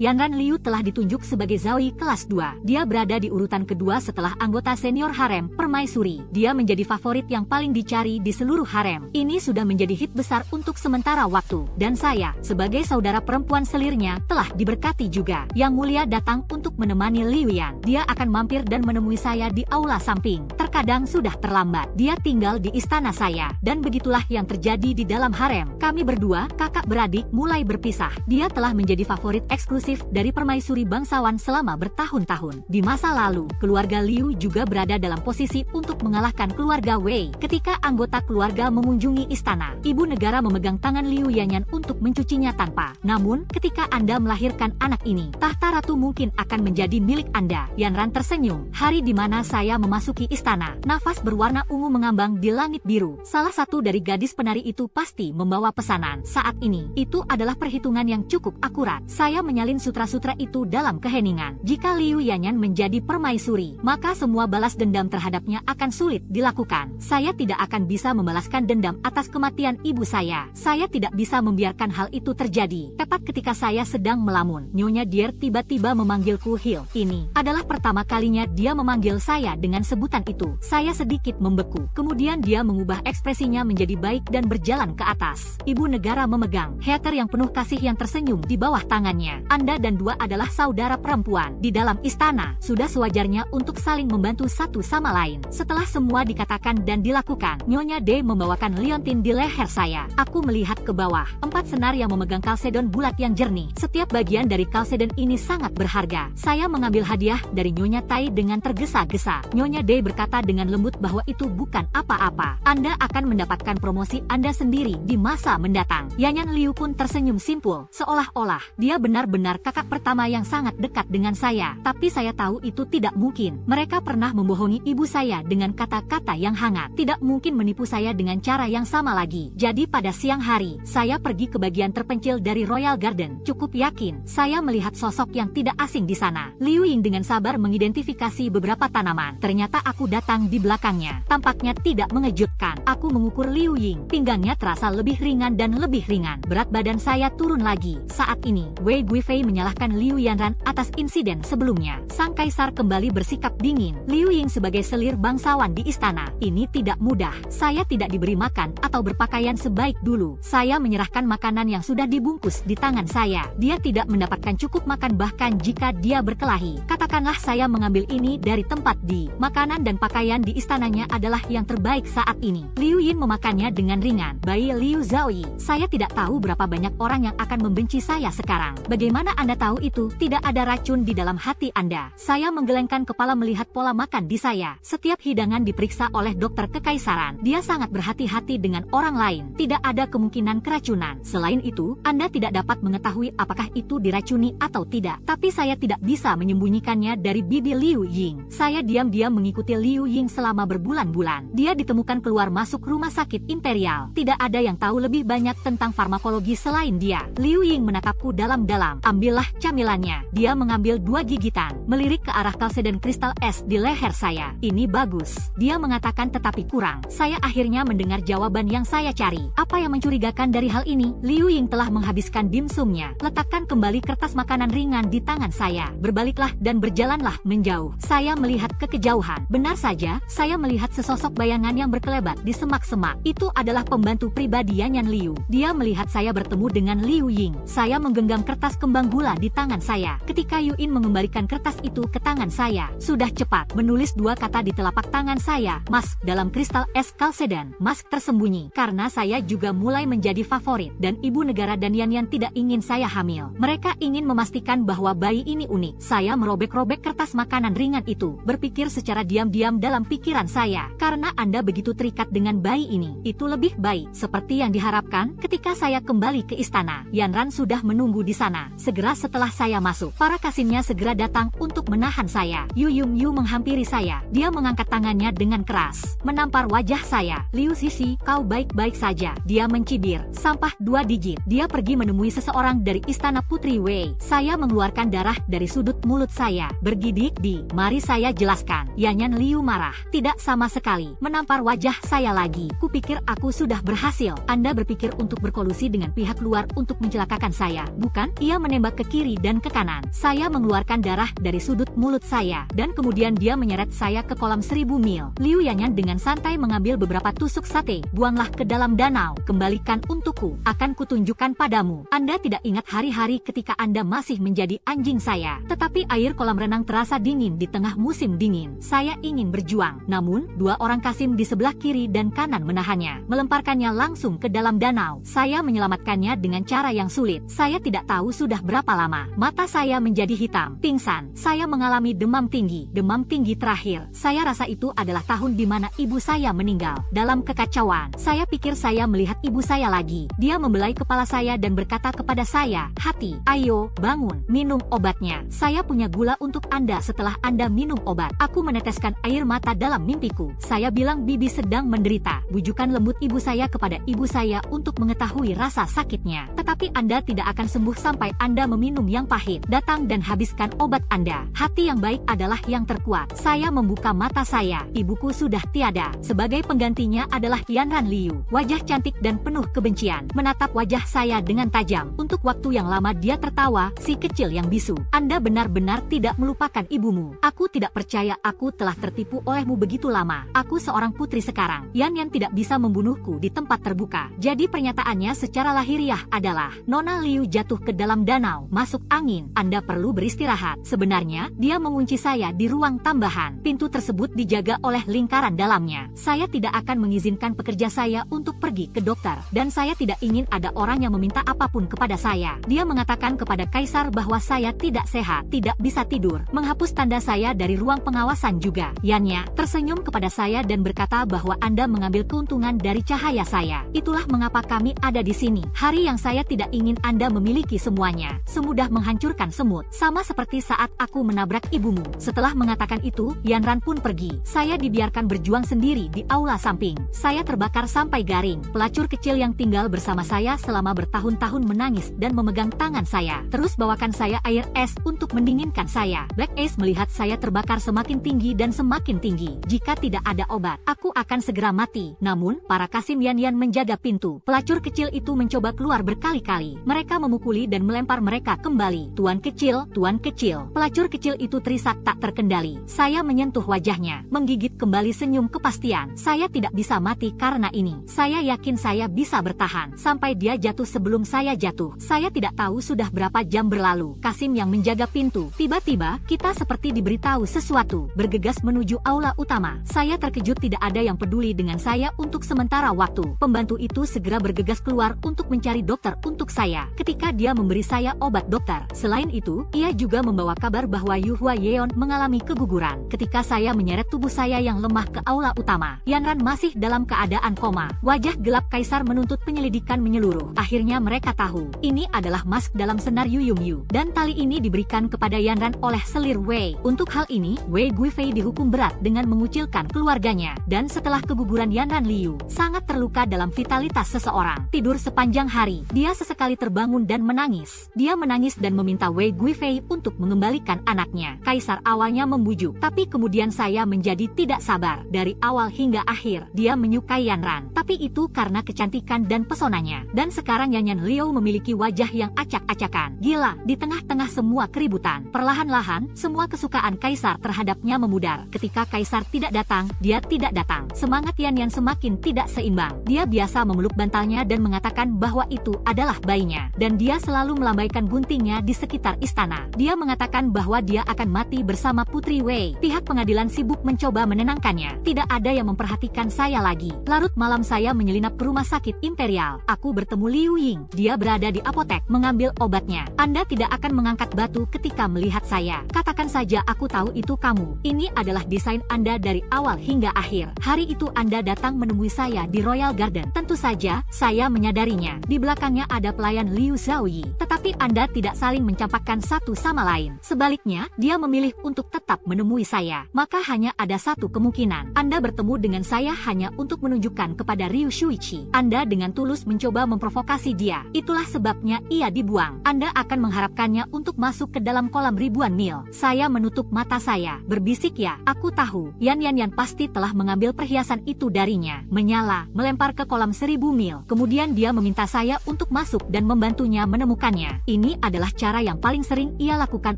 Yanran Liu telah ditunjuk sebagai Zawi kelas 2. Dia berada di urutan kedua setelah anggota senior harem permaisuri. Dia menjadi favorit yang paling dicari di seluruh harem. Ini sudah menjadi hit besar untuk sementara waktu. Dan saya, sebagai saudara perempuan selirnya, telah diberkati juga. Yang mulia datang untuk menemani Liu Yan. Dia akan mampir dan menemui saya di aula samping. Terkadang sudah terlambat. Dia tinggal di istana saya. Dan begitulah yang terjadi di dalam harem. Kami berdua, kakak beradik, mulai berpisah. Dia telah menjadi favorit eksklusif dari permaisuri bangsawan selama bertahun-tahun. Di masa lalu, keluarga Liu juga berada dalam posisi untuk mengalahkan keluarga Wei. Ketika anggota keluarga mengunjungi istana, ibu negara memegang tangan Liu Yanyan untuk mencucinya tanpa. Namun, ketika Anda melahirkan anak ini, tahta ratu mungkin akan menjadi milik Anda. Yanran tersenyum. Hari di mana saya memasuki istana, sana. Nafas berwarna ungu mengambang di langit biru. Salah satu dari gadis penari itu pasti membawa pesanan. Saat ini, itu adalah perhitungan yang cukup akurat. Saya menyalin sutra-sutra itu dalam keheningan. Jika Liu Yanyan menjadi permaisuri, maka semua balas dendam terhadapnya akan sulit dilakukan. Saya tidak akan bisa membalaskan dendam atas kematian ibu saya. Saya tidak bisa membiarkan hal itu terjadi. Tepat ketika saya sedang melamun, Nyonya Dier tiba-tiba memanggilku Hil. Ini adalah pertama kalinya dia memanggil saya dengan sebutan itu. Saya sedikit membeku. Kemudian dia mengubah ekspresinya menjadi baik dan berjalan ke atas. Ibu negara memegang Heather yang penuh kasih yang tersenyum di bawah tangannya. Anda dan dua adalah saudara perempuan. Di dalam istana, sudah sewajarnya untuk saling membantu satu sama lain. Setelah semua dikatakan dan dilakukan, Nyonya D membawakan liontin di leher saya. Aku melihat ke bawah. 4 senar yang memegang kalsedon bulat yang jernih. Setiap bagian dari kalsedon ini sangat berharga. Saya mengambil hadiah dari Nyonya Tai dengan tergesa-gesa. Nyonya D berkata dengan lembut bahwa itu bukan apa-apa. Anda akan mendapatkan promosi Anda sendiri di masa mendatang. Yanyan Liu pun tersenyum simpul, seolah-olah dia benar-benar kakak pertama yang sangat dekat dengan saya. Tapi saya tahu itu tidak mungkin. Mereka pernah membohongi ibu saya dengan kata-kata yang hangat. Tidak mungkin menipu saya dengan cara yang sama lagi. Jadi pada siang hari, saya pergi ke bagian terpencil dari Royal Garden. Cukup yakin, saya melihat sosok yang tidak asing di sana. Liu Ying dengan sabar mengidentifikasi beberapa tanaman. Ternyata aku datang di belakangnya. Tampaknya tidak mengejutkan. Aku mengukur Liu Ying. Pinggangnya terasa lebih ringan dan lebih ringan. Berat badan saya turun lagi. Saat ini, Wei Guifei menyalahkan Liu Yanran atas insiden sebelumnya. Sang kaisar kembali bersikap dingin. Liu Ying sebagai selir bangsawan di istana. Ini tidak mudah. Saya tidak diberi makan atau berpakaian sebaik dulu. Saya menyerahkan makanan yang sudah dibungkus di tangan saya. Dia tidak mendapatkan cukup makan bahkan jika dia berkelahi. Katakanlah saya mengambil ini dari tempat di makanan dan pakaian di istananya adalah yang terbaik saat ini. Liu Yin memakannya dengan ringan. Bayi Liu Zaoyi, saya tidak tahu berapa banyak orang yang akan membenci saya sekarang. Bagaimana Anda tahu itu? Tidak ada racun di dalam hati Anda. Saya menggelengkan kepala melihat pola makan di saya. Setiap hidangan diperiksa oleh dokter kekaisaran. Dia sangat berhati-hati dengan orang lain. Tidak ada kemungkinan keracunan. Selain itu, Anda tidak dapat mengetahui apakah itu diracuni atau tidak. Tapi saya tidak bisa menyembunyikannya dari bibi Liu Ying. Saya diam-diam mengikuti Liu Ying selama berbulan-bulan. Dia ditemukan keluar masuk rumah sakit imperial. Tidak ada yang tahu lebih banyak tentang farmakologi selain dia. Liu Ying menatapku dalam-dalam. Ambillah camilannya. Dia mengambil 2 gigitan, melirik ke arah kalsedon kristal es di leher saya. Ini bagus, dia mengatakan, tetapi kurang. Saya akhirnya mendengar jawaban yang saya cari. Apa yang mencurigakan dari hal ini? Liu Ying telah menghabiskan dimsumnya. Letakkan kembali kertas makanan ringan di tangan saya. Berbaliklah dan berjalanlah menjauh. Saya melihat ke kejauhan. Benar saja, saya melihat sesosok bayangan yang berkelebat di semak-semak. Itu adalah pembantu pribadi Yanyan Liu. Dia melihat saya bertemu dengan Liu Ying. Saya menggenggam kertas kembang gula di tangan saya. Ketika Yuin mengembalikan kertas itu ke tangan saya, sudah cepat menulis 2 kata di telapak tangan saya. Mask dalam kristal es kalsedon. Mask tersembunyi. Karena saya juga mulai menjadi favorit dan ibu negara dan Yanyan tidak ingin saya hamil. Mereka ingin memastikan bahwa bayi ini unik. Saya merobek-robek kertas makanan ringan itu, berpikir secara diam-diam dalam pikiran saya. Karena Anda begitu terikat dengan bayi ini, itu lebih baik. Seperti yang diharapkan, ketika saya kembali ke istana, Yanran sudah menunggu di sana. Segera setelah saya masuk, para kasinnya segera datang untuk menahan saya. Yu Yumyu menghampiri saya. Dia mengangkat tangannya dengan keras, menampar wajah saya. Liu Sisi, kau baik-baik saja. Dia mencibir. Sampah 2 digit. Dia pergi menemui seseorang dari istana Putri Wei. Saya mengeluarkan darah dari sudut mulut saya. Bergidik di. Mari saya jelaskan. Yanyan Liu marah. Tidak sama sekali. Menampar wajah saya lagi. Kupikir aku sudah berhasil. Anda berpikir untuk berkolusi dengan pihak luar untuk mencelakakan saya, bukan? Ia menembak ke kiri dan ke kanan. Saya mengeluarkan darah dari sudut mulut saya, dan kemudian dia menyeret saya ke kolam 1000 mil. Liu Yanyan dengan santai mengambil beberapa tusuk sate. Buanglah ke dalam danau. Kembalikan untukku. Akan kutunjukkan padamu. Anda tidak ingat hari-hari ketika Anda masih menjadi anjing saya. Tetapi air kolam renang terasa dingin di tengah musim dingin. Saya ingin berjuang. Namun, 2 orang kasim di sebelah kiri dan kanan menahannya. Melemparkannya langsung ke dalam danau. Saya menyelamatkannya dengan cara yang sulit. Saya tidak tahu sudah berapa lama. Mata saya menjadi hitam. Pingsan. Saya mengalami demam tinggi. Demam tinggi terakhir. Saya rasa itu adalah tahun di mana ibu saya meninggal. Dalam kekacauan, saya pikir saya melihat ibu saya lagi. Dia membelai kepala saya dan berkata kepada saya, "Hati, ayo, bangun, minum obatnya. Saya punya gula untuk Anda setelah Anda minum obat." Aku meneteskan air mata dalam mimpiku. Saya bilang bibi sedang menderita. Bujukan lembut ibu saya kepada ibu saya untuk mengetahui rasa sakitnya. Tetapi Anda tidak akan sembuh sampai Anda meminum yang pahit. Datang dan habiskan obat Anda. Hati yang baik adalah yang terkuat. Saya membuka mata saya. Ibuku sudah tiada. Sebagai penggantinya adalah Yanran Liu. Wajah cantik dan penuh kebencian. Menatap wajah saya dengan tajam. Untuk waktu yang lama dia tertawa, si kecil yang bisu. Anda benar-benar tidak melupakan ibumu. Aku tidak percaya aku telah tertipu olehmu begitu lama. Aku seorang putri sekarang. Yan tidak bisa membunuhku di tempat terbuka. Jadi pernyataannya secara lahiriah adalah, Nona Liu jatuh ke dalam danau, masuk angin. Anda perlu beristirahat. Sebenarnya, dia mengunci saya di ruang tambahan. Pintu tersebut dijaga oleh lingkaran dalamnya. Saya tidak akan mengizinkan pekerja saya untuk pergi ke dokter. Dan saya tidak ingin ada orang yang meminta apapun kepada saya. Dia mengatakan kepada Kaisar bahwa saya tidak sehat, tidak bisa tidur, menghapus tanda saya dari ruang pengawasan juga. Yanya tersenyum kepada saya dan berkata bahwa Anda mengambil keuntungan dari cahaya saya. Itulah mengapa kami ada di sini. Hari yang saya tidak ingin Anda memiliki semuanya. Semudah menghancurkan semut. Sama seperti saat aku menabrak ibumu. Setelah mengatakan itu, Yanran pun pergi. Saya dibiarkan berjuang sendiri di aula samping. Saya terbakar sampai garing. Pelacur kecil yang tinggal bersama saya selama bertahun-tahun menangis dan memegang tangan saya. Terus bawakan saya air es untuk mendinginkan saya. Black Ace melihat saya terbakar semakin tinggi dan semakin tinggi. Jika tidak ada obat, aku akan segera mati. Namun, para Kasim Yan menjaga pintu. Pelacur kecil itu mencoba keluar berkali-kali. Mereka memukuli dan melempar mereka kembali. Tuan kecil, tuan kecil. Pelacur kecil itu terisak tak terkendali. Saya menyentuh wajahnya, menggigit kembali senyum kepastian. Saya tidak bisa mati karena ini. Saya yakin saya bisa bertahan sampai dia jatuh sebelum saya jatuh. Saya tidak tahu sudah berapa jam berlalu. Kasim yang menjaga pintu. Tiba-tiba, kita seperti diberitahu sesuatu. Bergegas menuju aula utama. Saya terkejut tidak ada yang peduli dengan saya untuk sementara waktu. Pembantu itu segera bergegas keluar untuk mencari dokter untuk saya. Ketika dia memberi saya obat dokter. Selain itu, ia juga membawa kabar bahwa Yu Hua Yeon mengalami keguguran. Ketika saya menyeret tubuh saya yang lemah ke aula utama, Yanran masih dalam keadaan koma. Wajah gelap Kaisar menuntut penyelidikan menyeluruh. Akhirnya mereka tahu, ini adalah mask dalam senar Yu Yongyu. Dan tali ini diberikan kepada Yanran oleh selir Wei. Untuk hal ini, Wei Guifei dihukum berat dengan mengucilkan keluarganya. Dan setelah keguguran Yanran Liu, sangat terluka dalam vitalitas seseorang. Tidur sepanjang hari, dia sesekali terbangun dan menangis. Dia menangis dan meminta Wei Guifei untuk mengembalikan anaknya. Kaisar awalnya membujuk, tapi kemudian saya menjadi tidak sabar. Dari awal hingga akhir, dia menyukai Yanran. Tapi itu karena kecantikan dan pesonanya. Dan sekarang Yanyan Liu memiliki wajah yang acak-acakan. Gila, di tengah-tengah semua keributan, perlahan-lahan, semua kesukaan Kaisar terhadapnya memudar. Ketika Kaisar tidak datang, dia tidak datang. Semangat Yanyan semakin tidak seimbang. Dia biasa memeluk bantalnya dan mengatakan bahwa itu adalah bayinya. Dan dia selalu melambaikan guntingnya di sekitar istana. Dia mengatakan bahwa dia akan mati bersama Putri Wei. Pihak pengadilan sibuk mencoba menenangkannya. Tidak ada yang memperhatikan saya lagi. Larut malam saya menyelinap ke rumah sakit imperial. Aku bertemu Liu Ying. Dia berada di apotek mengambil obatnya. Anda tidak akan mengangkat batu ketika melihat saya. Katakan saja aku tahu itu kamu. Ini adalah desain Anda dari awal hingga akhir. Hari itu Anda datang menemui saya di Royal Garden. Tentu saja, saya menyadarinya. Di belakangnya ada pelayan Liu Xiaoyi. Tetapi Anda tidak saling mencampakkan satu sama lain. Sebaliknya, dia memilih untuk tetap menemui saya. Maka hanya ada satu kemungkinan. Anda bertemu dengan saya hanya untuk menunjukkan kepada Ryu Shuichi. Anda dengan tulus mencoba memprovokasi dia. Itulah sebabnya ia dibuang. Anda akan mengharapkannya untuk masuk ke dalam kolam ribuan mil. Saya menutup mata saya. Berbisik ya, aku tahu. Yan pasti telah mengambil perhiasan itu darinya. Menyala, melempar ke kolam 1000 mil. Kemudian dia meminta saya untuk masuk dan membantunya menemukannya. Ini adalah cara yang paling sering ia lakukan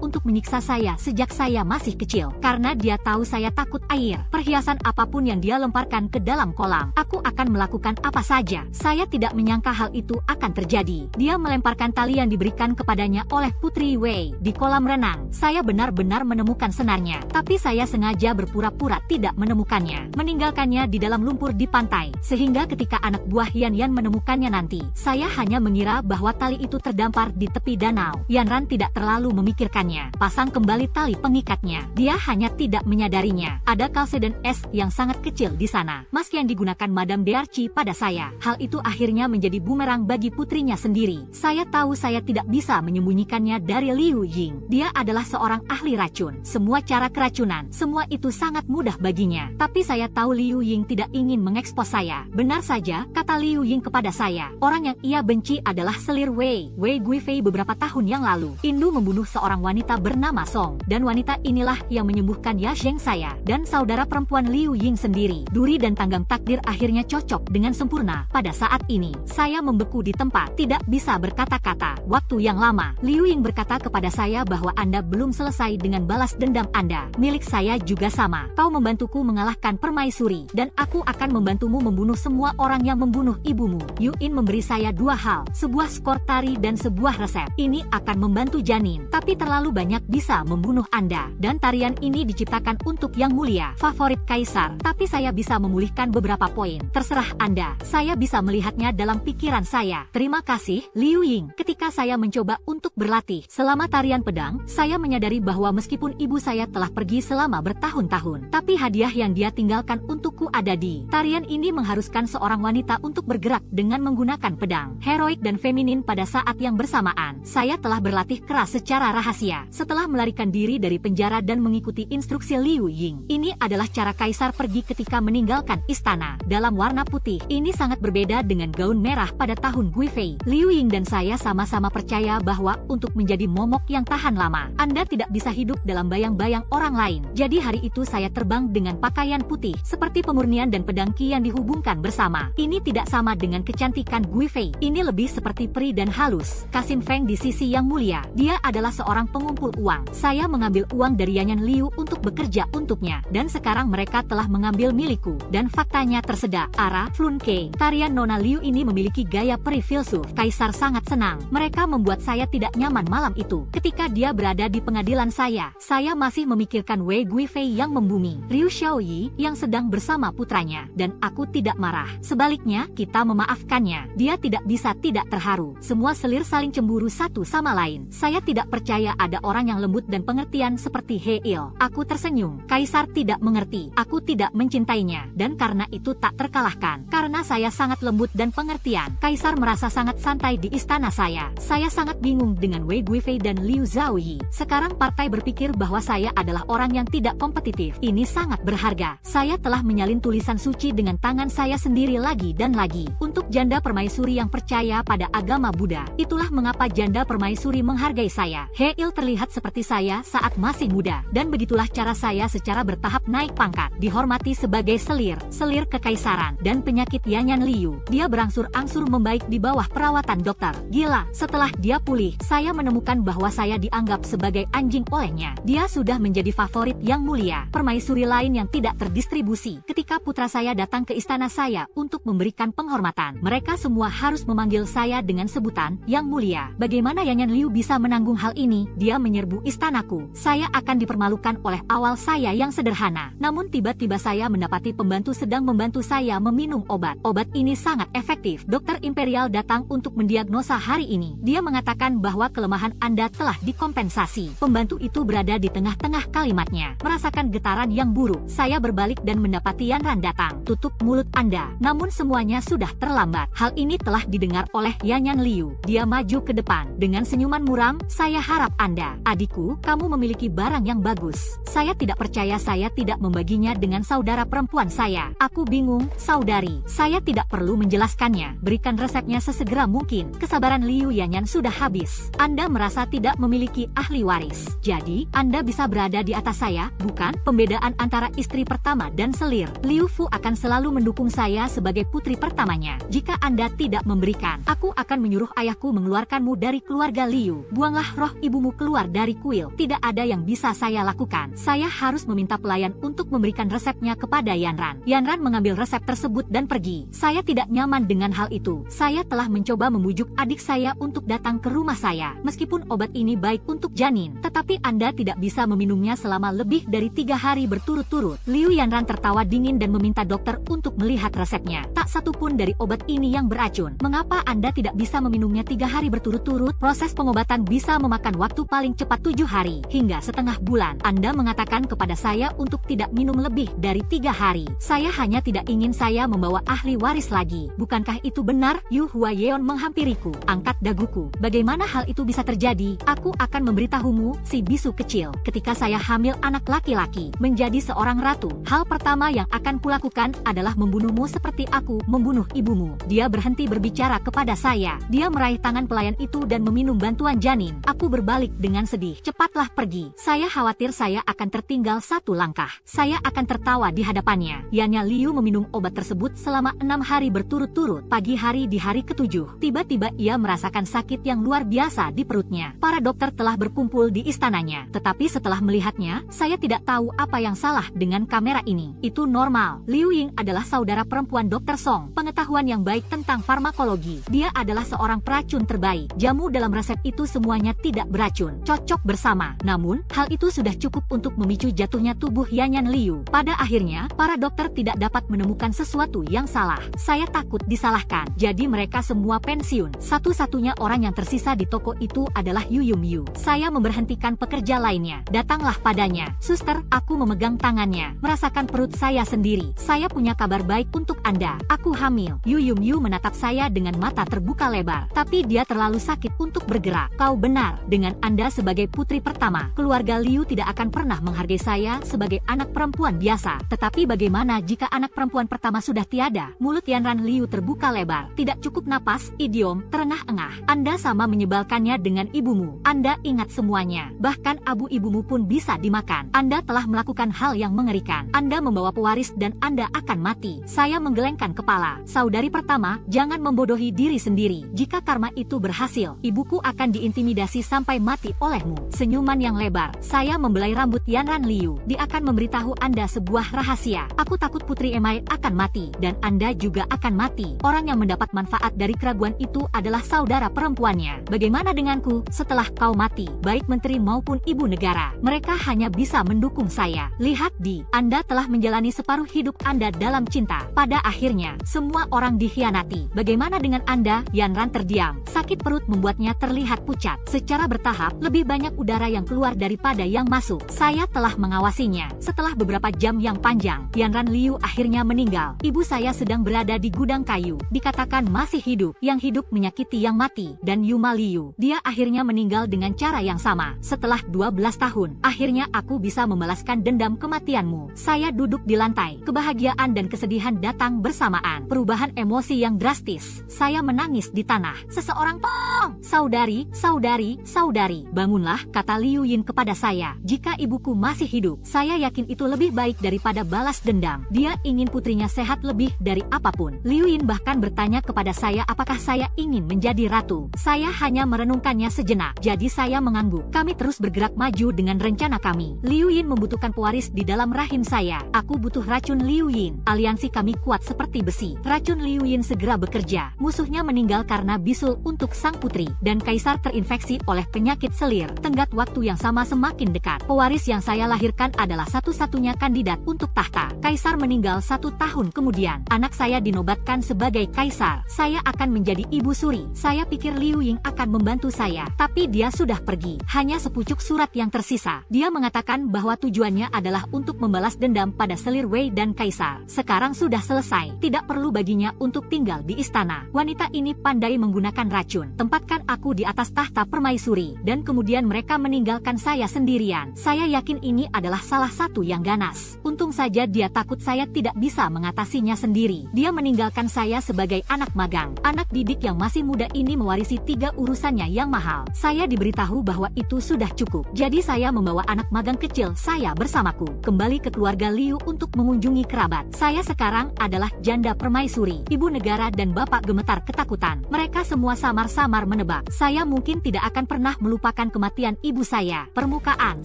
untuk menyiksa saya sejak saya masih kecil. Karena dia tahu saya takut air. Perhiasan apapun yang dia lemparkan ke dalam kolam, aku akan melakukan apa saja. Saya tidak menyangka hal itu akan terjadi. Dia melemparkan tali yang diberikan kepadanya oleh Putri Wei di kolam renang. Saya benar-benar menemukan senarnya, tapi saya sengaja berpura-pura tidak menemukannya, meninggalkannya di dalam lumpur di pantai, sehingga ketika anak buah Yan menemukannya nanti, saya hanya mengira bahwa tali itu terdampar di tepi danau. Yanran tidak terlalu memikirkannya. Pasang kembali tali pengikatnya. Dia hanya tidak menyadarinya. Ada kalse dan es yang sangat kecil di sana. Mask yang digunakan Madame Dearchi pada saya. Hal itu akhirnya menjadi bumerang bagi putrinya sendiri. Saya tahu saya tidak bisa menyembunyikannya dari Liu Ying. Dia adalah seorang ahli racun. Semua cara keracunan, semua itu sangat mudah baginya. Tapi saya tahu Liu Ying tidak ingin mengekspos saya. Benar saja, kata Liu Ying kepada saya. Orang yang ia benci adalah selir Wei Guifei beberapa tahun yang lalu. Indu membunuh seorang wanita bernama Song. Dan wanita inilah yang menyembuhkan Ya Zheng saya. Dan saudara perempuan Liu Ying sendiri. Duri dan tanggang takdir akhirnya cocok dengan sempurna. Pada saat ini, saya membeku di tempat. Tidak bisa berkata-kata. Waktu yang lama, Liu Ying berkata kepada saya bahwa Anda belum selesai dengan balas dendam Anda. Milik saya juga sama. Kau membantuku mengalahkan permaisuri. Dan aku akan membantumu membunuh semua orang yang membunuh ibumu. Yuin memberi saya dua hal. Sebuah skor tari dan sebuah resep. Ini akan membantu janin. Tapi terlalu banyak bisa membunuh Anda. Dan tarian ini diciptakan untuk yang mulia. Favorit Kaisar. Tapi saya bisa memulihkan beberapa poin. Terserah Anda. Saya bisa melihatnya dalam pikiran saya. Terima kasih, Liu Ying. Ketika saya mencoba untuk berlatih selama tarian pedang, saya menyadari bahwa meskipun ibu saya telah pergi selama bertahun-tahun, tapi hadiah yang dia tinggalkan untukku ada di tarian ini mengharuskan seorang wanita untuk bergerak dengan menggunakan pedang, heroik dan feminin pada saat yang bersamaan. Saya telah berlatih keras secara rahasia setelah melarikan diri dari penjara dan mengikuti instruksi Liu Ying. Ini adalah cara Kaisar pergi ketika meninggalkan istana dalam warna putih. Ini sangat berbeda dengan gaun merah pada tahun Guifei. Liu Ying dan saya sama-sama percaya bahwa untuk menjadi momok yang tahan lama, Anda tidak bisa hidup dalam bayang-bayang orang lain. Jadi hari itu saya terbang dengan pakaian putih, seperti pemurnian dan pedang Qi yang dihubungkan bersama. Ini tidak sama dengan kecantikan Guifei. Ini lebih seperti peri dan halus. Kasim Feng di sisi yang mulia. Dia adalah seorang pengumpul uang. Saya mengambil uang dari Yanyan Liu untuk bekerja untuknya. Dan sekarang mereka telah mengambil milikku. Dan faktanya tersedak. Ara, Flunke, tarian Nona Liu ini memiliki gaya peri filsuf. Kaisar sangat senang. Mereka membuat saya tidak nyaman malam itu. Ketika dia berada di pengadilan saya masih memikirkan Wei Guifei yang membumi, Liu Xiaoyi yang sedang bersama putranya, dan aku tidak marah. Sebaliknya, kita memaafkannya. Dia tidak bisa tidak terharu. Semua selir saling cemburu satu sama lain. Saya tidak percaya ada orang yang lembut dan pengertian seperti He Il. Aku tersenyum. Kaisar tidak mengerti. Aku tidak mencintainya, dan karena itu tak terkalahkan. Karena saya sangat lembut dan pengertian, Kaisar merasa sangat santai di istana saya. Saya sangat bingung dengan Wei Guifei dan Liu Zhaoyi. Sekarang partai berpikir bahwa saya adalah orang yang tidak kompetitif. Ini sangat berharga. Saya telah menyalin tulisan suci dengan tangan saya sendiri lagi dan lagi. Untuk janda permaisuri yang percaya pada agama Buddha. Itulah mengapa janda permaisuri menghargai saya. He Il terlihat seperti saya saat masih muda. Dan begitulah cara saya secara bertahap naik pangkat. Dihormati sebagai selir kekaisaran, dan penyakit Yanyan Liu. Dia berangsur-angsur membaik di bawah perawatan dokter. Gila, setelah dia pulih, saya menemukan bahwa saya dianggap sebagai anjing olehnya. Dia sudah menjadi favorit yang mulia. Permaisuri lain yang tidak terdistribusi. Ketika putra saya datang ke istana saya untuk memberikan penghormatan, mereka semua harus memanggil saya dengan sebutan yang mulia. Bagaimana Yanyan Liu bisa menanggung hal ini? Dia menyerbu istanaku. Saya akan dipermalukan oleh awal saya yang sederhana. Namun tiba-tiba saya mendapati pembantu sedang membantu saya meminum obat. Obat ini sangat efektif. Dokter Imperial datang untuk mendiagnosa hari ini. Dia mengatakan bahwa kelemahan Anda telah dikompensasi. Pembantu itu berada di tengah-tengah kalimatnya. Merasakan getaran yang buruk. Saya berbalik dan mendapati Yanran datang. Tutup mulut Anda. Namun semuanya sudah terlambat. Hal ini telah didengar oleh Yanyan Liu. Dia maju ke depan. Dengan senyuman muram, saya harap Anda, adikku, kamu memiliki barang yang bagus. Saya tidak percaya saya tidak membaginya dengan saudara perempuan saya. Aku bingung, saudari. Saya tidak perlu menjelaskannya. Berikan resepnya sesegera mungkin. Kesabaran Liu Yanyan sudah habis. Anda merasa tidak memiliki ahli waris. Jadi, Anda bisa berada di atas saya, bukan? Pembedaan antara istri pertama dan selir. Liu Fu akan selalu mendukung saya sebagai putri pertamanya. Jika Anda tidak memberikan, aku akan menyuruh ayahku mengeluarkanmu dari keluarga Liu. Buanglah roh ibumu keluar dari kuil. Tidak ada yang bisa saya lakukan. Saya harus meminta pelayan untuk memberikan resepnya kepada Yanran. Yanran mengambil resep tersebut dan pergi. Saya tidak nyaman dengan hal itu. Saya telah mencoba membujuk adik saya untuk datang ke rumah saya. Meskipun obat ini baik untuk janin, tetapi Anda tidak bisa meminumnya selama lebih dari 3 hari berturut-turut. Liu Yanran tertawa dingin dan meminta dokter untuk melihat resepnya. Tak satu pun dari obat ini yang beracun. Mengapa Anda tidak bisa meminumnya 3 hari berturut-turut? Proses pengobatan bisa memakan waktu paling cepat 7 hari hingga setengah bulan. Anda mengatakan kepada saya untuk tidak minum lebih dari 3 hari. Saya hanya tidak ingin saya membawa ahli waris lagi. Bukankah itu benar? Yu Huayeon menghampiriku. Angkat daguku. Bagaimana hal itu bisa terjadi? Aku akan memberitahumu, si bisu kecil. Ketika saya hamil anak laki-laki, mati, menjadi seorang ratu. Hal pertama yang akan kulakukan adalah membunuhmu seperti aku membunuh ibumu. Dia berhenti berbicara kepada saya. Dia meraih tangan pelayan itu dan meminum bantuan janin. Aku berbalik dengan sedih. Cepatlah pergi. Saya khawatir saya akan tertinggal satu langkah. Saya akan tertawa di hadapannya. Yannya Liu meminum obat tersebut selama 6 hari berturut-turut. Pagi hari di hari ke-7, tiba-tiba ia merasakan sakit yang luar biasa di perutnya. Para dokter telah berkumpul di istananya. Tetapi setelah melihatnya, saya tidak tahu apa yang salah dengan kamera ini. Itu normal. Liu Ying adalah saudara perempuan Dr. Song. Pengetahuan yang baik tentang farmakologi. Dia adalah seorang peracun terbaik. Jamu dalam resep itu semuanya tidak beracun. Cocok bersama. Namun, hal itu sudah cukup untuk memicu jatuhnya tubuh Yanyan Liu. Pada akhirnya, para dokter tidak dapat menemukan sesuatu yang salah. Saya takut disalahkan. Jadi mereka semua pensiun. Satu-satunya orang yang tersisa di toko itu adalah Yu Yumyu. Saya memberhentikan pekerja lainnya. Datanglah padanya. Suster, aku memegang tangannya. Merasakan perut saya sendiri. Saya punya kabar baik untuk Anda. Aku hamil. Yu Yumyu menatap saya dengan mata terbuka lebar. Tapi dia terlalu sakit untuk bergerak. Kau benar. Dengan Anda sebagai putri pertama, keluarga Liu tidak akan pernah menghargai saya sebagai anak perempuan biasa. Tetapi bagaimana jika anak perempuan pertama sudah tiada? Mulut Yanran Liu terbuka lebar. Tidak cukup napas, idiom, terengah-engah. Anda sama menyebalkannya dengan ibumu. Anda ingat semuanya. Bahkan abu ibumu pun bisa dimakan. Anda telah melakukan hal yang mengerikan. Anda membawa pewaris dan Anda akan mati. Saya menggelengkan kepala. Saudari pertama, jangan membodohi diri sendiri. Jika karma itu berhasil, ibuku akan diintimidasi sampai mati olehmu. Senyuman yang lebar. Saya membelai rambut Yanran Liu. Dia akan memberitahu Anda sebuah rahasia. Aku takut Putri Emai akan mati. Dan Anda juga akan mati. Orang yang mendapat manfaat dari keraguan itu adalah saudara perempuannya. Bagaimana denganku? Setelah kau mati, baik menteri maupun ibu negara, mereka hanya bisa mendukung saya. Lihat Anda telah menjalani separuh hidup Anda dalam cinta. Pada akhirnya, semua orang dikhianati. Bagaimana dengan Anda? Yanran terdiam. Sakit perut membuatnya terlihat pucat. Secara bertahap, lebih banyak udara yang keluar daripada yang masuk. Saya telah mengawasinya. Setelah beberapa jam yang panjang, Yanran Liu akhirnya meninggal. Ibu saya sedang berada di gudang kayu. Dikatakan masih hidup. Yang hidup menyakiti yang mati. Dan Yuma Liu, dia akhirnya meninggal dengan cara yang sama. Setelah 12 tahun, akhirnya aku bisa membalaskan dendam kematianmu. Saya duduk di lantai. Kebahagiaan dan kesedihan datang bersamaan. Perubahan emosi yang drastis. Saya menangis di tanah. Seseorang tolong! Saudari, saudari, saudari. Bangunlah, kata Liu Yin kepada saya. Jika ibuku masih hidup, saya yakin itu lebih baik daripada balas dendam. Dia ingin putrinya sehat lebih dari apapun. Liu Yin bahkan bertanya kepada saya apakah saya ingin menjadi ratu. Saya hanya merenungkannya sejenak. Jadi saya mengangguk. Kami terus bergerak maju dengan rencana kami. Liu Yin membutuhkan pewaris di dalam rahim saya. Aku butuh racun Liu Yin. Aliansi kami kuat seperti besi. Racun Liu Yin segera bekerja. Musuhnya meninggal karena bisul untuk sang putri. Dan kaisar terinfeksi oleh penyakit selir. Tenggat waktu yang sama semakin dekat. Pewaris yang saya lahirkan adalah satu-satunya kandidat untuk tahta. Kaisar meninggal 1 tahun kemudian. Anak saya dinobatkan sebagai kaisar. Saya akan menjadi ibu suri. Saya pikir Liu Ying akan membantu saya. Tapi dia sudah pergi. Hanya sepucuk surat yang tersisa. Dia mengatakan bahwa tujuannya adalah untuk membalas dendam pada selir Wei dan kaisar. Sekarang sudah selesai. Tidak perlu baginya untuk tinggal di istana. Wanita ini pandai menggunakan racun. Tempatkan aku di atas tahta permaisuri. Dan kemudian mereka meninggalkan saya sendirian. Saya yakin ini adalah salah satu yang ganas. Untung saja dia takut saya tidak bisa mengatasinya sendiri. Dia meninggalkan saya sebagai anak magang. Anak didik yang masih muda ini mewarisi 3 urusannya yang mahal. Saya diberitahu bahwa itu sudah cukup. Jadi saya membawa anak magang kecil saya bersamaku. Kembali ke keluarga Liu untuk mengunjungi kerabat. Saya sekarang adalah janda permaisuri. Ibu negara dan bapak gemetar ketakutan. Mereka semua samar-samar menebak. Saya mungkin tidak akan pernah melupakan kematian ibu saya. Permukaan.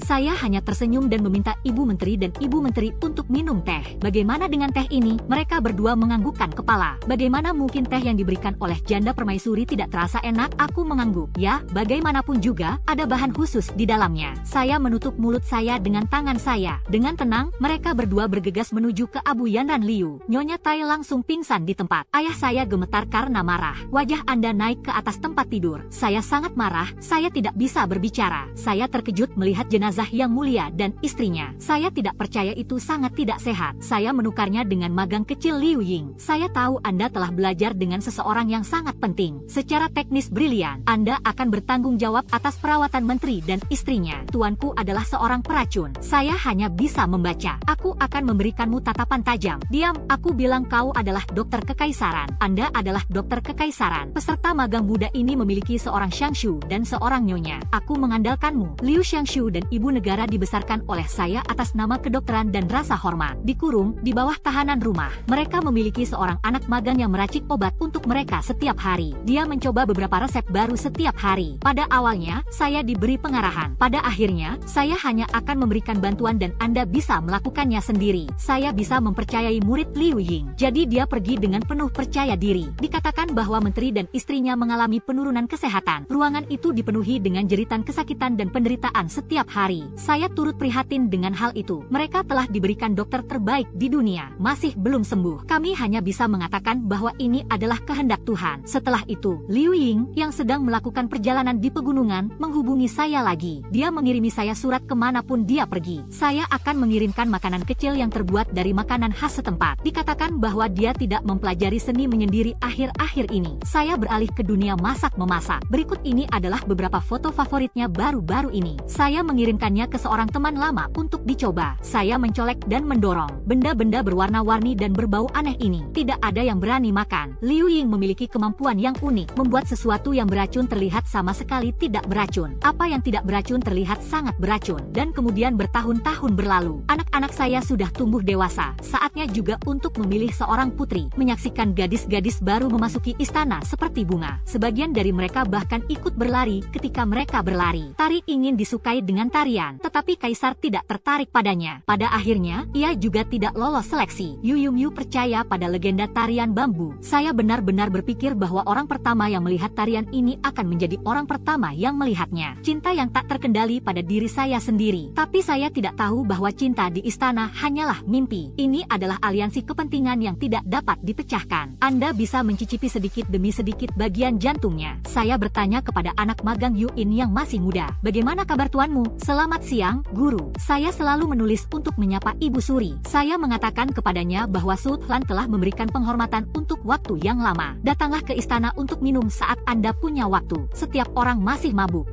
Saya hanya tersenyum dan meminta ibu menteri dan ibu menteri untuk minum teh. Bagaimana dengan teh ini? Mereka berdua menganggukkan kepala. Bagaimana mungkin teh yang diberikan oleh janda permaisuri tidak terasa enak? Aku mengangguk. Ya, bagaimanapun juga, ada bahan khusus di dalamnya. Saya menutup mulut saya dengan tangan saya. Dengan tenang, mereka berdua bergegas menuju ke Abu Yanran Liu. Nyonya Tai langsung pingsan di tempat. Ayah saya gemetar karena marah. Wajah Anda naik ke atas tempat tidur. Saya sangat marah. Saya tidak bisa berbicara. Saya terkejut melihat jenazah yang mulia dan istrinya. Saya tidak percaya itu sangat tidak sehat. Saya menukarnya dengan magang kecil Liu Ying. Saya tahu Anda telah belajar dengan seseorang yang sangat penting. Secara teknis brilian. Anda akan bertanggung jawab atas perawatan menteri dan istrinya. Tuanku adalah seorang peracun. Saya Saya hanya bisa membaca. Aku akan memberikanmu tatapan tajam. Diam, aku bilang kau adalah dokter kekaisaran. Anda adalah dokter kekaisaran. Peserta magang muda ini memiliki seorang Xiangshu dan seorang nyonya. Aku mengandalkanmu. Liu Xiangshu dan ibu negara dibesarkan oleh saya atas nama kedokteran dan rasa hormat. Dikurung di bawah tahanan rumah. Mereka memiliki seorang anak magang yang meracik obat untuk mereka setiap hari. Dia mencoba beberapa resep baru setiap hari. Pada awalnya, saya diberi pengarahan. Pada akhirnya, saya hanya akan memberikan bantuan dan Anda bisa melakukannya sendiri. Saya bisa mempercayai murid Liu Ying. Jadi dia pergi dengan penuh percaya diri. Dikatakan bahwa menteri dan istrinya mengalami penurunan kesehatan. Ruangan itu dipenuhi dengan jeritan kesakitan dan penderitaan setiap hari. Saya turut prihatin dengan hal itu. Mereka telah diberikan dokter terbaik di dunia. Masih belum sembuh. Kami hanya bisa mengatakan bahwa ini adalah kehendak Tuhan. Setelah itu, Liu Ying, yang sedang melakukan perjalanan di pegunungan, menghubungi saya lagi. Dia mengirimi saya surat kemanapun dia pergi. Saya akan mengirimkan makanan kecil yang terbuat dari makanan khas setempat. Dikatakan bahwa dia tidak mempelajari seni menyendiri akhir-akhir ini. Saya beralih ke dunia masak-memasak. Berikut ini adalah beberapa foto favoritnya baru-baru ini. Saya mengirimkannya ke seorang teman lama untuk dicoba. Saya mencolek dan mendorong benda-benda berwarna-warni dan berbau aneh ini. Tidak ada yang berani makan. Liu Ying memiliki kemampuan yang unik, membuat sesuatu yang beracun terlihat sama sekali tidak beracun. Apa yang tidak beracun terlihat sangat beracun. Dan kemudian bertahun-tahun berlalu. Anak-anak saya sudah tumbuh dewasa. Saatnya juga untuk memilih seorang putri. Menyaksikan gadis-gadis baru memasuki istana seperti bunga. Sebagian dari mereka bahkan ikut berlari ketika mereka berlari. Tari ingin disukai dengan tarian, tetapi kaisar tidak tertarik padanya. Pada akhirnya, ia juga tidak lolos seleksi. Yu Yumyu percaya pada legenda tarian bambu. Saya benar-benar berpikir bahwa orang pertama yang melihat tarian ini akan menjadi orang pertama yang melihatnya. Cinta yang tak terkendali pada diri saya sendiri. Tapi saya tidak tahu bahwa cinta di istana hanyalah mimpi. Ini adalah aliansi kepentingan yang tidak dapat dipecahkan. Anda bisa mencicipi sedikit demi sedikit bagian jantungnya. Saya bertanya kepada anak magang Yuin yang masih muda. Bagaimana kabar tuanmu? Selamat siang, guru. Saya selalu menulis untuk menyapa Ibu Suri. Saya mengatakan kepadanya bahwa Sultan telah memberikan penghormatan untuk waktu yang lama. Datanglah ke istana untuk minum saat Anda punya waktu. Setiap orang masih mabuk.